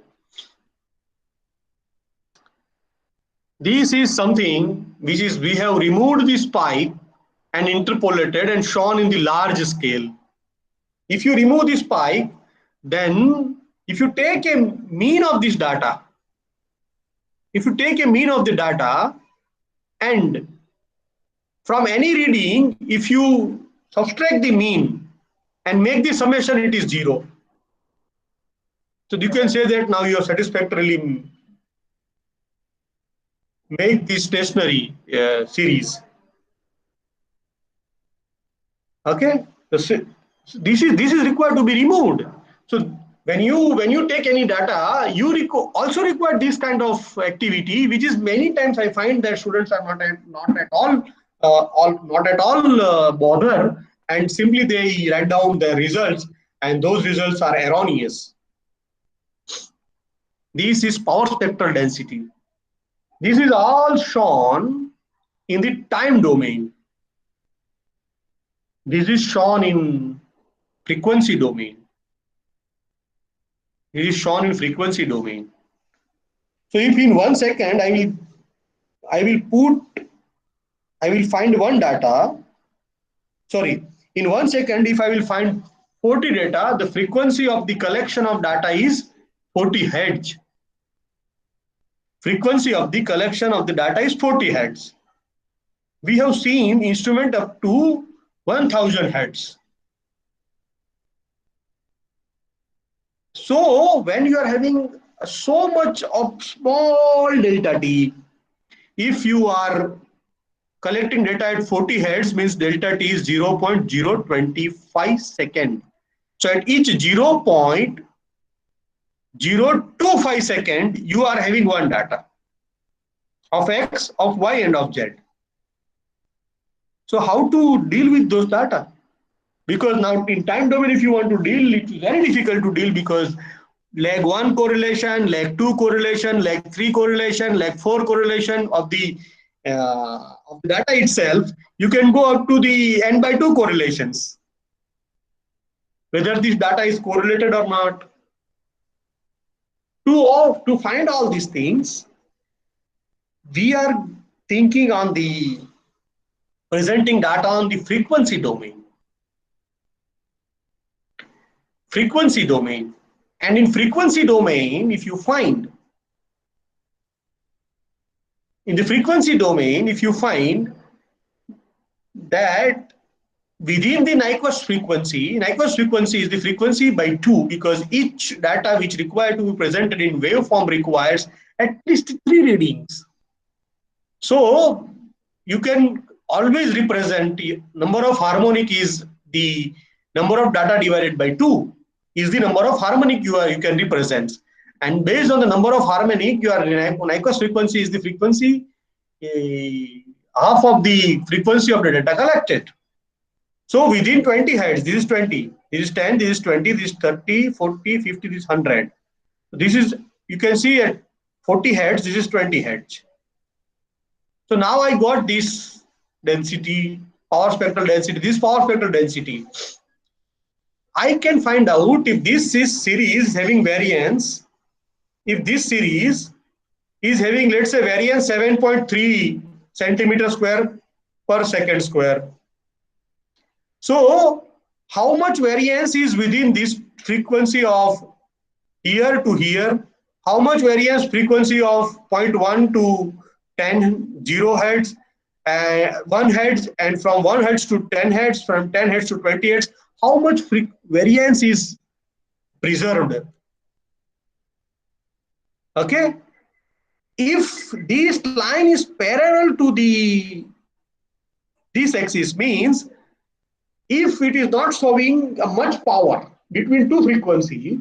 This is something which is we have removed the spike and interpolated and shown in the large scale. If you remove the spike, then if you take a mean of this data, and from any reading, if you subtract the mean and make the summation, it is 0. So you can say that now you have satisfactorily made this stationary series. Okay, this is required to be removed. So when you take any data, you also require this kind of activity, which is many times I find that students are not at all bothered and simply they write down the results, and those results are erroneous. This is power spectral density. This is all shown in the time domain. This is shown in frequency domain. This is shown in frequency domain. So if in 1 second I will find one data, sorry, in 1 second if I will find 40 data, the frequency of the collection of data is 40 hertz. Frequency of the collection of the data is 40 hertz. We have seen instrument up to 1000 hertz. So when you are having so much of small delta t, if you are collecting data at 40 hertz, means delta t is 0.025 second. So at each 0.025 second, you are having one data of X, of Y, and of Z. So how to deal with those data? Because now in time domain, if you want to deal, it's very difficult to deal, because leg 1 correlation, leg 2 correlation, leg 3 correlation, leg 4 correlation of the data itself, you can go up to the n by 2 correlations, whether this data is correlated or not. To find all these things, we are thinking on the presenting data on the frequency domain. Frequency domain. And in frequency domain, if you find, in the frequency domain, if you find that within the Nyquist frequency is the frequency by 2, because each data which required to be presented in waveform requires at least 3 readings. So you can always represent number of harmonic is the number of data divided by 2 is the number of harmonic you can represent. And based on the number of harmonic, your Nyquist frequency is the frequency, half of the frequency of the data collected. So within 20 hertz, this is 20, this is 10, this is 20, this is 30, 40, 50, this is 100. This is, you can see at 40 hertz, this is 20 hertz. So now I got this density, power spectral density, this power spectral density. I can find out if this is series having variance, if this series is having, let's say, variance 7.3 centimeter square per second square. So how much variance is within this frequency of here to here? How much variance frequency of 0.1 to 10, 0 hertz, 1 hertz, and from 1 hertz to 10 hertz, from 10 hertz to 20 hertz? How much variance is preserved? Okay. If this line is parallel to this axis, means if it is not showing much power between two frequencies,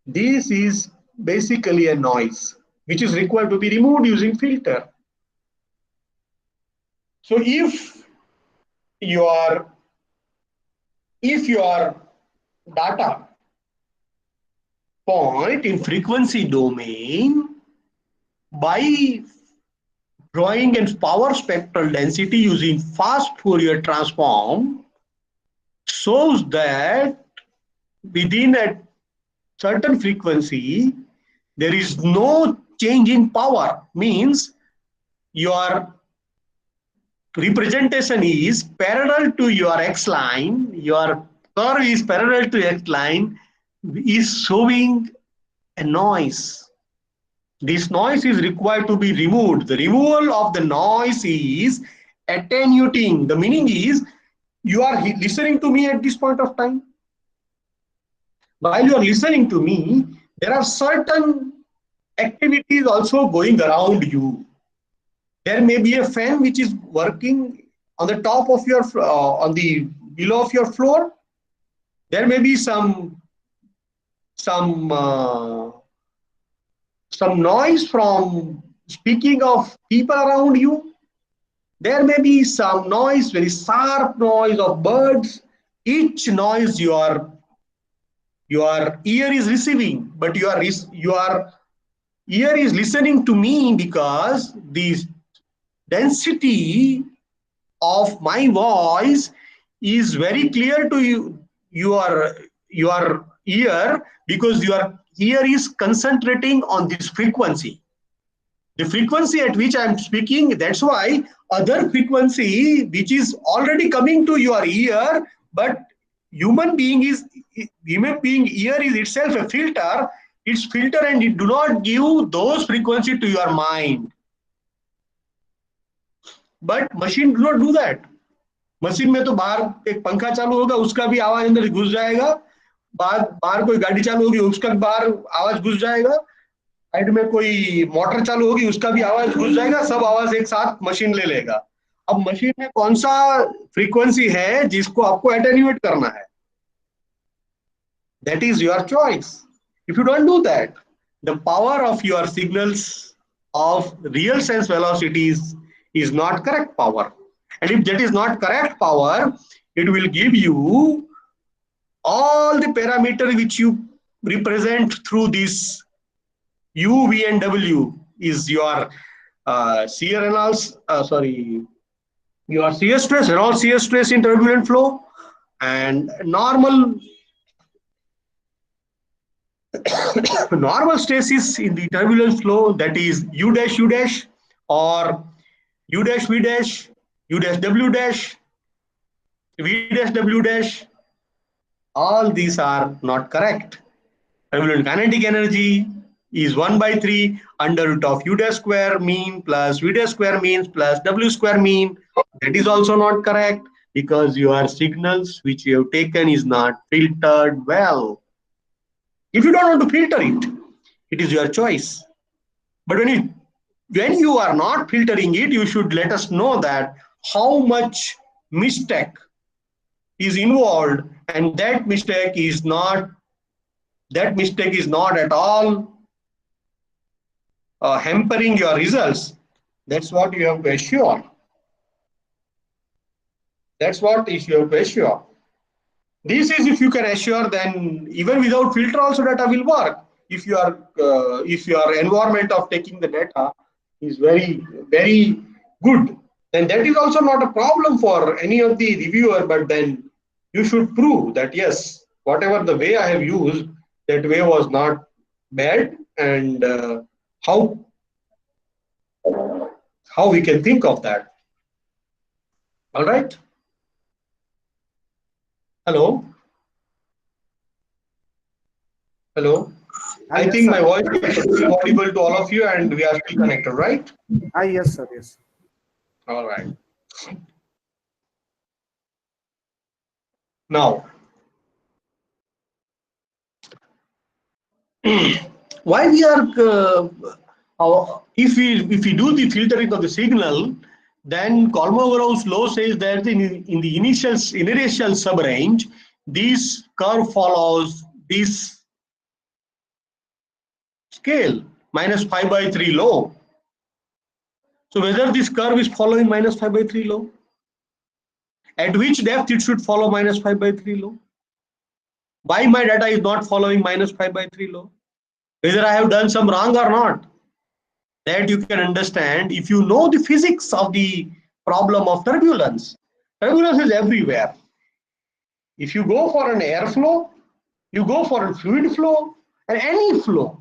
this is basically a noise which is required to be removed using filter. So if your data point in frequency domain by drawing a power spectral density using fast Fourier transform shows that within a certain frequency there is no change in power, means your representation is parallel to your x line, your curve is parallel to x line, is showing a noise. This noise is required to be removed. The removal of the noise is attenuating. The meaning is you are listening to me at this point of time. While you are listening to me, there are certain activities also going around you. There may be a fan which is working on the top of your, on the below of your floor. There may be some noise from speaking of people around you. There may be some noise, very sharp noise of birds. Each noise your ear is receiving, but your ear is listening to me because the density of my voice is very clear to your ear, because your ear is concentrating on this frequency, the frequency at which I am speaking. That's why other frequency which is already coming to your ear, but human being is human being ear is itself a filter. It's filter and it do not give those frequency to your mind. But machine do not do that. Machine में तो बाहर एक पंखा चालू होगा, उसका भी आवाज अंदर घुस जाएगा, बाहर बाहर कोई गाड़ी चालू होगी, उसका बाहर आवाज घुस जाएगा, साइड में कोई मोटर चालू होगी, उसका भी आवाज घुस जाएगा, सब आवाज एक साथ मशीन ले लेगा। अब मशीन में कौन सा फ्रीक्वेंसी है जिसको आपको एटेन्यूएट करना है, that is your choice. If you don't do that, the power of your signals of real sense velocities is not correct power. And if that is not correct power, it will give you all the parameters which you represent through this U, V, and W is your shear Reynolds, your shear stress, Reynolds shear stress in turbulent flow, and normal normal stasis in the turbulent flow, that is U dash U dash, or U dash V dash, U dash W dash, V dash W dash. All these are not correct. Turbulent kinetic energy is 1 by 3 under root of U dash square mean plus V dash square means plus W square mean. That is also not correct, because your signals which you have taken is not filtered well. If you don't want to filter it, it is your choice. But when you are not filtering it, you should let us know that how much mistake is involved, and that mistake is not at all hampering your results. That's what you have to assure. That's what is you have to assure. This is, if you can assure, then even without filter also data will work. If your environment of taking the data is very, very good, then that is also not a problem for any of the reviewer. But then you should prove that yes, whatever the way I have used, that way was not bad, and how we can think of that. All right. Hello. Hello. I Yes, think sir. my voice is audible to all of you, and we are still connected, right? Yes, sir. Yes. All right. Now, why we are if we do the filtering of the signal, then Kolmogorow's law says that in the initial subrange, this curve follows this scale -5/3 law. So whether this curve is following -5/3 law, at which depth it should follow -5/3 law? Why my data is not following -5/3 law? Whether I have done some wrong or not? That you can understand if you know the physics of the problem of turbulence. Turbulence is everywhere. If you go for an airflow, you go for a fluid flow, and any flow,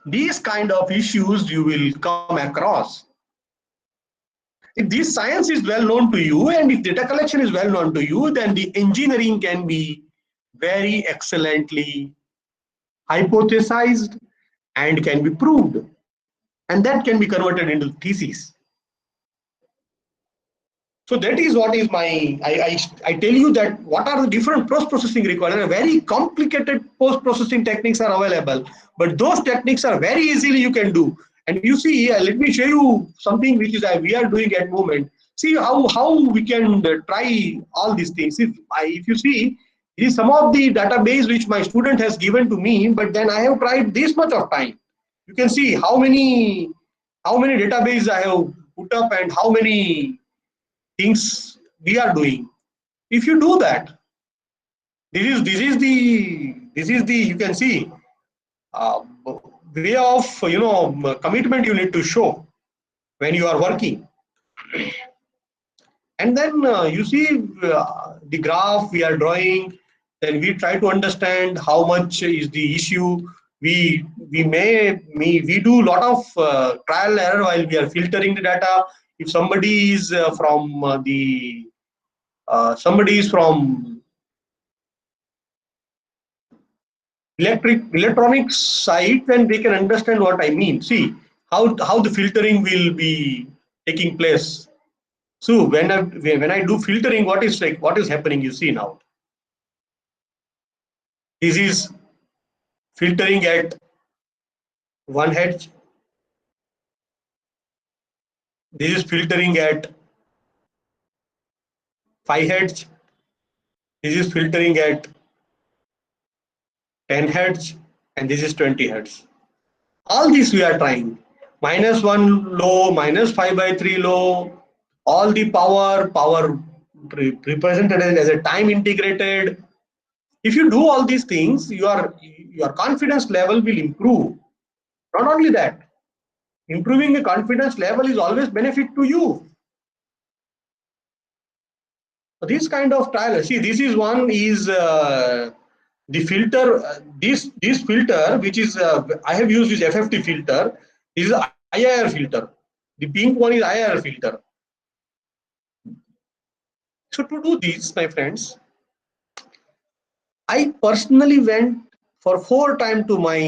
these kind of issues you will come across. If this science is well known to you, and if data collection is well known to you, then the engineering can be very excellently hypothesized and can be proved, and that can be converted into thesis. So that is what is my, I tell you that what are the different post-processing required. Very complicated post-processing techniques are available, but those techniques are very easily you can do. And you see, let me show you something which is we are doing at moment. See how we can try all these things. If you see, this is some of the database which my student has given to me, but then I have tried this much of time. You can see how many databases I have put up and how many things we are doing. If you do that, this is the you can see uh, way of commitment you need to show when you are working. And then you see the graph we are drawing, then we try to understand how much is the issue. We do a lot of trial error while we are filtering the data. If somebody is from somebody is from electronics side, then they can understand what I mean. See how the filtering will be taking place. So when I do filtering, what is happening? You see now, this is filtering at 1 hertz. This is filtering at 5 hertz. This is filtering at 10 hertz, and this is 20 hertz. All these we are trying. -1 low, -5/3 low. All the power represented as a time integrated. If you do all these things, your confidence level will improve. Not only that, improving the confidence level is always benefit to you. So this kind of trial, see, this is one is the filter. This filter, which is I have used this FFT filter. This is IIR filter. The pink one is IIR filter. So to do this, my friends, I personally went for 4 times to my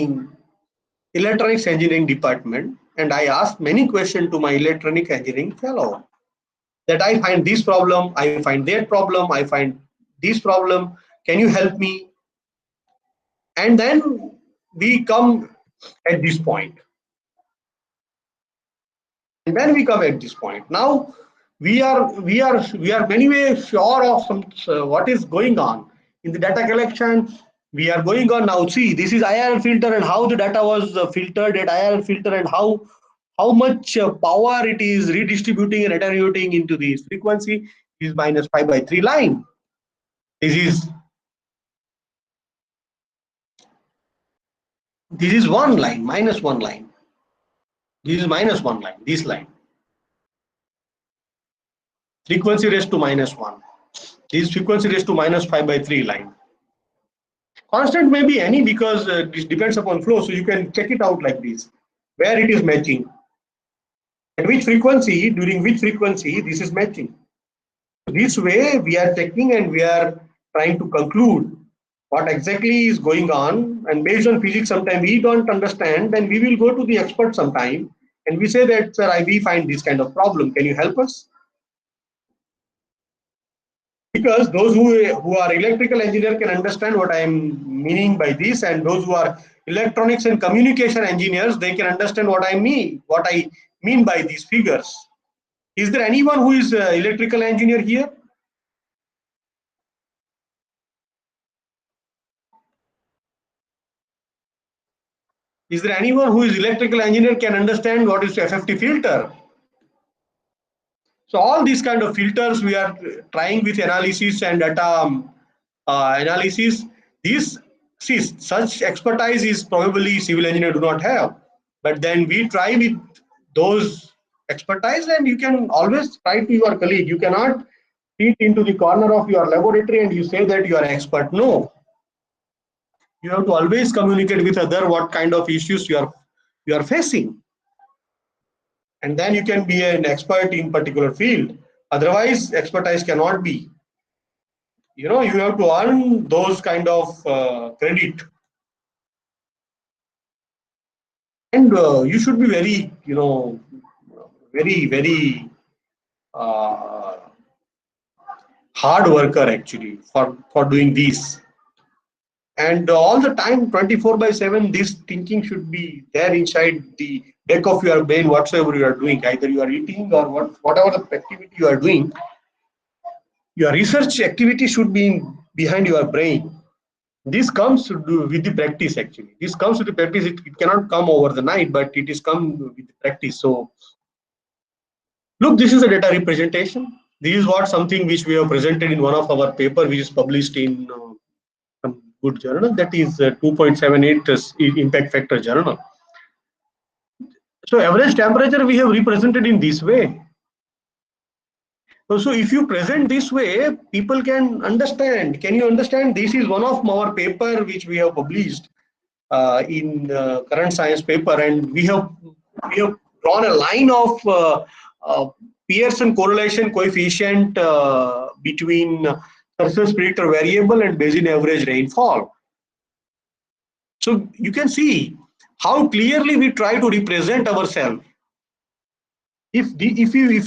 electronics engineering department, and I asked many questions to my electronic engineering fellow. That I find this problem, I find that problem, I find this problem. Can you help me? And then we come at this point. And when we come at this point, now we are many ways sure of what is going on in the data collection. We are going on now. See, this is IR filter and how the data was filtered at IR filter and how much power it is redistributing and attenuating into this frequency is -5/3 line. This is one line, -1 line. This is -1 line, this line. Frequency raised to -1. This is frequency raised to -5/3 line. Constant may be any because this depends upon flow. So you can check it out like this, where it is matching. At which frequency, during which frequency this is matching. This way we are checking and we are trying to conclude what exactly is going on, and based on physics sometimes we don't understand, then we will go to the expert sometime and we say that, sir, we find this kind of problem, can you help us? Because those who are electrical engineer can understand what I am meaning by this, and those who are electronics and communication engineers, they can understand what I mean by these figures. Is there anyone who is electrical engineer here? Is there anyone who is electrical engineer can understand what is FFT filter? So all these kind of filters we are trying with analysis and data analysis. These, see, such expertise is probably civil engineer do not have, but then we try with those expertise, and you can always try to your colleague. You cannot sit into the corner of your laboratory and you say that you are expert. No, you have to always communicate with other what kind of issues you are facing, and then you can be an expert in particular field. Otherwise expertise cannot be, you have to earn those kind of credit, and you should be very very uh, hard worker actually for doing this. And all the time 24/7 this thinking should be there inside the back of your brain. Whatsoever you are doing, either you are eating or whatever the activity you are doing, your research activity should be behind your brain. This comes to do with the practice actually. This comes with the practice. It cannot come over the night, but it is come with the practice. So Look, this is a data representation. This is what something which we have presented in one of our paper, which is published in some good journal. That is 2.78 impact factor journal. So average temperature we have represented in this way. So if you present this way, people can understand. Can you understand? This is one of our paper which we have published in current science paper, and we have drawn a line of Pearson correlation coefficient between surface predictor variable and Bayesian average rainfall. So you can see how clearly we try to represent ourselves. If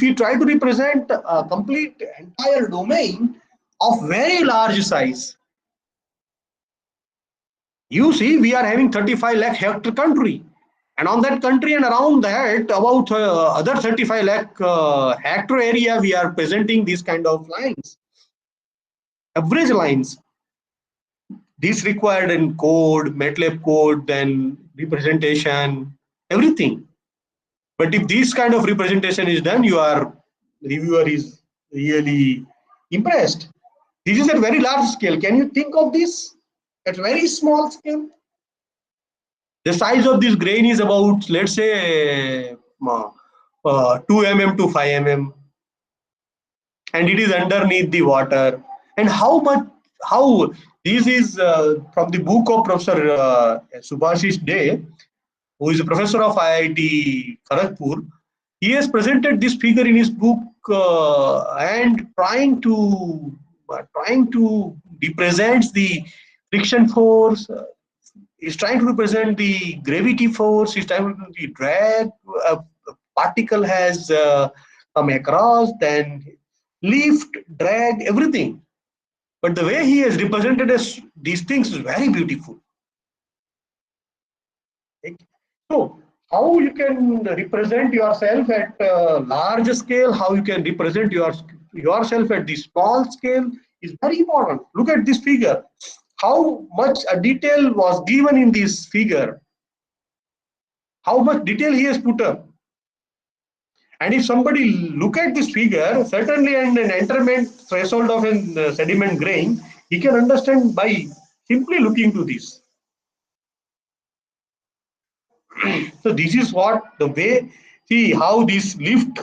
you try to represent a complete entire domain of very large size, you see we are having 35 lakh hectare country, and on that country and around that about other 35 lakh hectare area, we are presenting these kind of lines, average lines. This required in code, MATLAB code, then representation, everything. But if this kind of representation is done, your reviewer is really impressed. This is at very large scale. Can you think of this at very small scale? The size of this grain is about, let's say, 2 mm to 5 mm, and it is underneath the water. And how this is from the book of Professor Subhashish Day, who is a professor of IIT Kharagpur. He has presented this figure in his book and trying to represent the friction force. Is trying to represent the gravity force. Is trying to the drag. A particle has come across, then lift, drag, everything. But the way he has represented these things is very beautiful. So how you can represent yourself at large scale, how you can represent yourself at the small scale is very important. Look at this figure. How much detail was given in this figure. How much detail he has put up. And if somebody look at this figure, certainly an enterment threshold of a sediment grain, he can understand by simply looking to this. So this is what the way, see how this lift,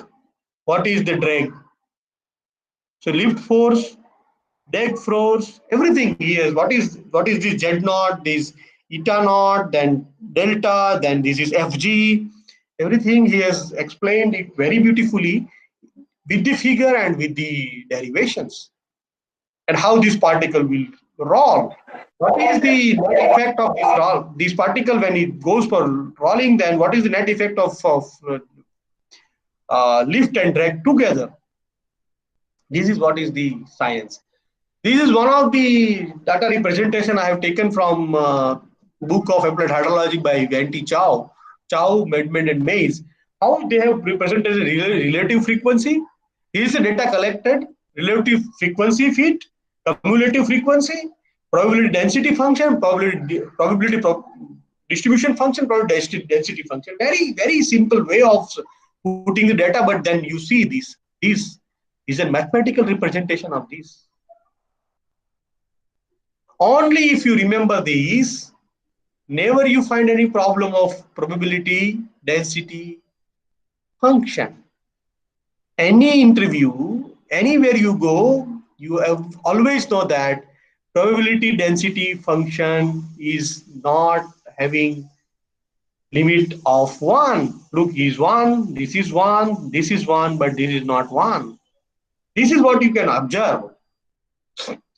what is the drag? So lift force, drag force, everything here. What is this Z naught, this eta naught, then delta, then this is Fg. Everything he has explained it very beautifully with the figure and with the derivations. And how this particle will roll. What is the net effect of this roll? This particle, when it goes for rolling, then what is the net effect of lift and drag together? This is what is the science. This is one of the data representation I have taken from book of applied hydrology by Vanti Chow, Medman and Mays. How they have represented relative frequency. This is the data collected, relative frequency fit, cumulative frequency, probability density function, probability distribution function, probability density function. Very, very simple way of putting the data, but then you see this. This is a mathematical representation of this. Only if you remember these, never you find any problem of probability density function. Any interview, anywhere you go, you have always know that probability density function is not having limit of 1. Look, is 1, this is 1, this is 1, but this is not 1. This is what you can observe.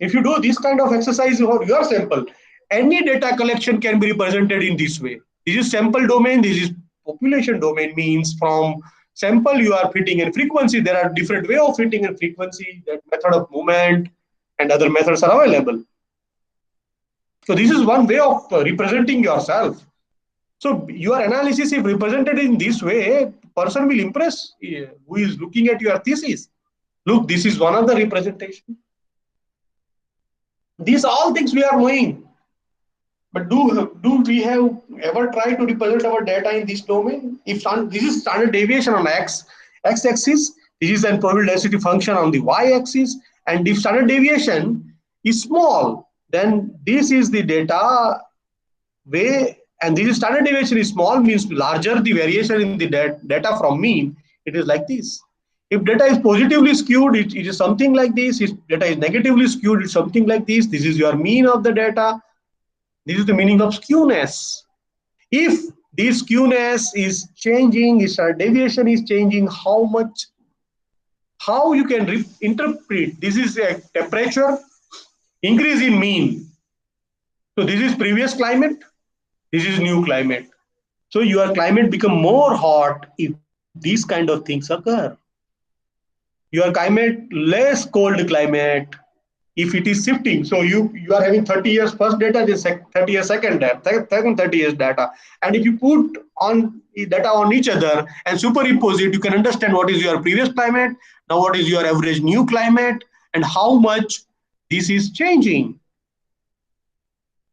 If you do this kind of exercise for your sample, any data collection can be represented in this way. This is sample domain, this is population domain, means from sample you are fitting in frequency. There are different way of fitting in frequency, that method of movement and other methods are available. So this is one way of representing yourself. So your analysis, if represented in this way, person will impress who is looking at your thesis. Look, this is one of the representation. These all things we are knowing. But do we have ever tried to represent our data in this domain? If this is standard deviation on x-axis, This is a probability density function on the y-axis, and if standard deviation is small, then this is the data way, and this is standard deviation is small means larger the variation in the data from mean, it is like this. If data is positively skewed, it is something like this. If data is negatively skewed, it's something like this. This is your mean of the data. This is the meaning of skewness. If this skewness is changing, if standard deviation is changing, how you can interpret this is a temperature increase in mean. So this is previous climate, this is new climate. So your climate become more hot if these kind of things occur. Your climate less cold climate if it is shifting. So you are having 30 years first data, then 30 years second data, second 30 years data. And if you put on data on each other and superimpose it, you can understand what is your previous climate, now what is your average new climate, and how much this is changing.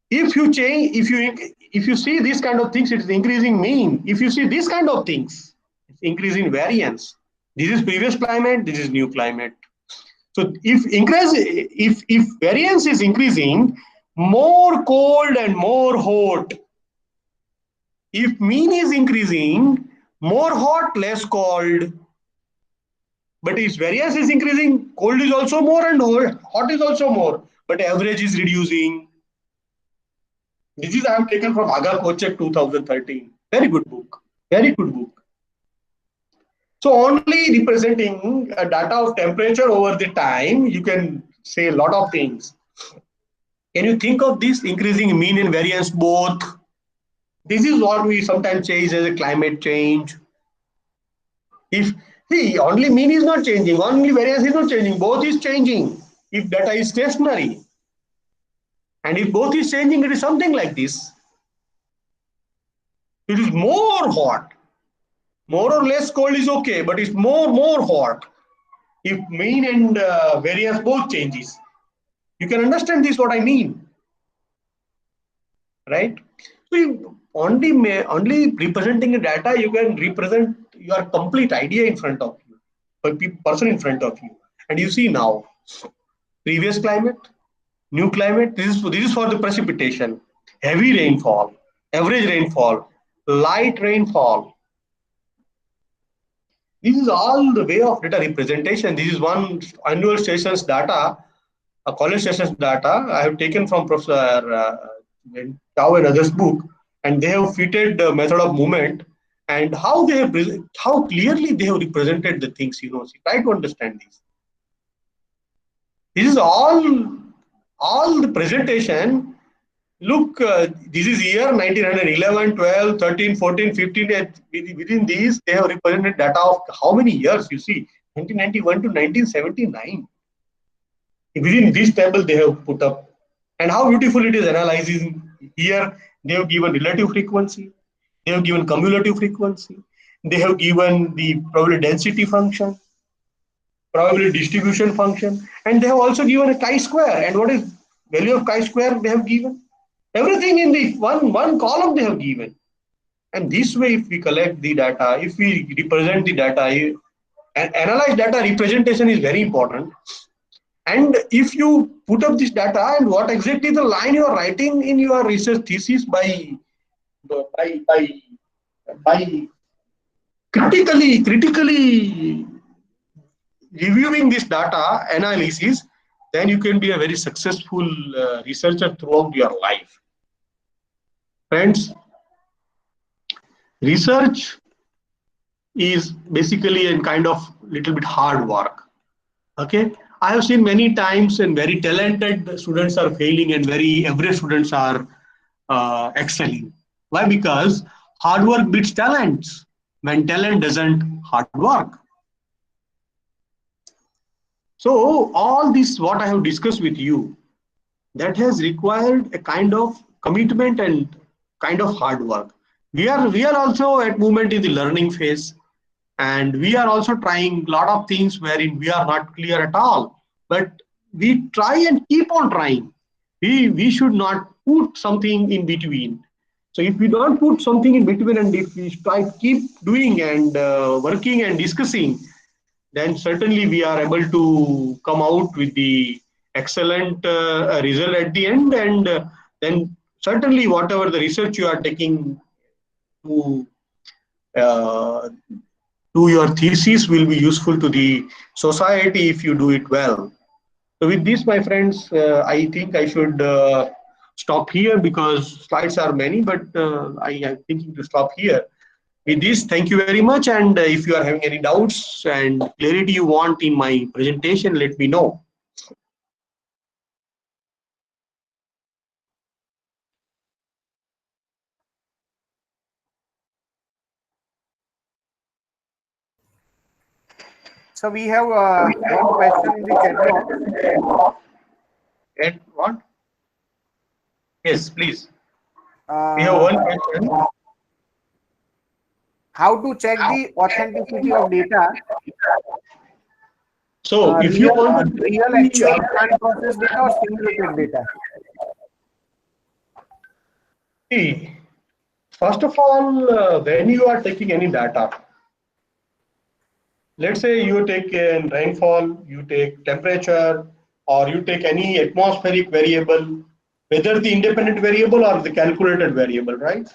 If you change, if you see these kind of things, it is increasing mean. If you see these kind of things, it's increasing variance. This is previous climate, this is new climate. So if variance is increasing, more cold and more hot. If mean is increasing, more hot, less cold. But if variance is increasing, cold is also more and hot is also more. But average is reducing. This is I have taken from Aga Kochek 2013. Very good book. Very good book. So only representing a data of temperature over the time, you can say a lot of things. Can you think of this increasing mean and variance both? This is what we sometimes say as a climate change. If see, only mean is not changing, only variance is not changing, both is changing. If data is stationary, and if both is changing, it is something like this. It is more hot. More or less cold is okay, but it's more hot. If mean and variance both changes. You can understand this what I mean, right? So you only representing a data, you can represent your complete idea in front of you, or person in front of you. And you see now, previous climate, new climate, this is for the precipitation, heavy rainfall, average rainfall, light rainfall. This is all the way of data representation. This is one annual sessions data, a college sessions data I have taken from Professor Chow and others' book, and they have fitted the method of movement and how they have how clearly they have represented the things. So try to understand this. This is all the presentation. Look, this is year 1911, 12, 13, 14, 15. Within these, they have represented data of how many years? You see, 1991 to 1979. Within this table, they have put up, and how beautiful it is analyzing here. They have given relative frequency, they have given cumulative frequency, they have given the probability density function, probability distribution function, and they have also given a chi-square. And what is value of chi-square they have given? Everything in the one column they have given. And this way, if we collect the data, if we represent the data, and analyze data, representation is very important. And if you put up this data and what exactly the line you are writing in your research thesis by critically reviewing this data analysis, then you can be a very successful researcher throughout your life. Friends, research is basically a kind of little bit hard work. Okay, I have seen many times and very talented students are failing and very average students are excelling. Why? Because hard work beats talents. When talent doesn't, hard work. So all this what I have discussed with you, that has required a kind of commitment and kind of hard work. We are also at moment in the learning phase, and we are also trying a lot of things wherein we are not clear at all. But we try and keep on trying. We should not put something in between. So if we don't put something in between, and if we try keep doing and working and discussing, then certainly we are able to come out with the excellent result at the end, and then certainly whatever the research you are taking to uh, do your thesis will be useful to the society if you do it well. So with this, my friends, I think I should stop here because slides are many, but I am thinking to stop here. With this, thank you very much. And if you are having any doubts and clarity you want in my presentation, let me know. So we have one question in the chat box. And what? Yes, please. We have Uh, one question. how to check the authenticity of data? So if you want to Real, actual, unprocessed data or simulated data? see, first of all, when you are taking any data, let's say you take a rainfall, you take temperature, or you take any atmospheric variable, whether the independent variable or the calculated variable, right?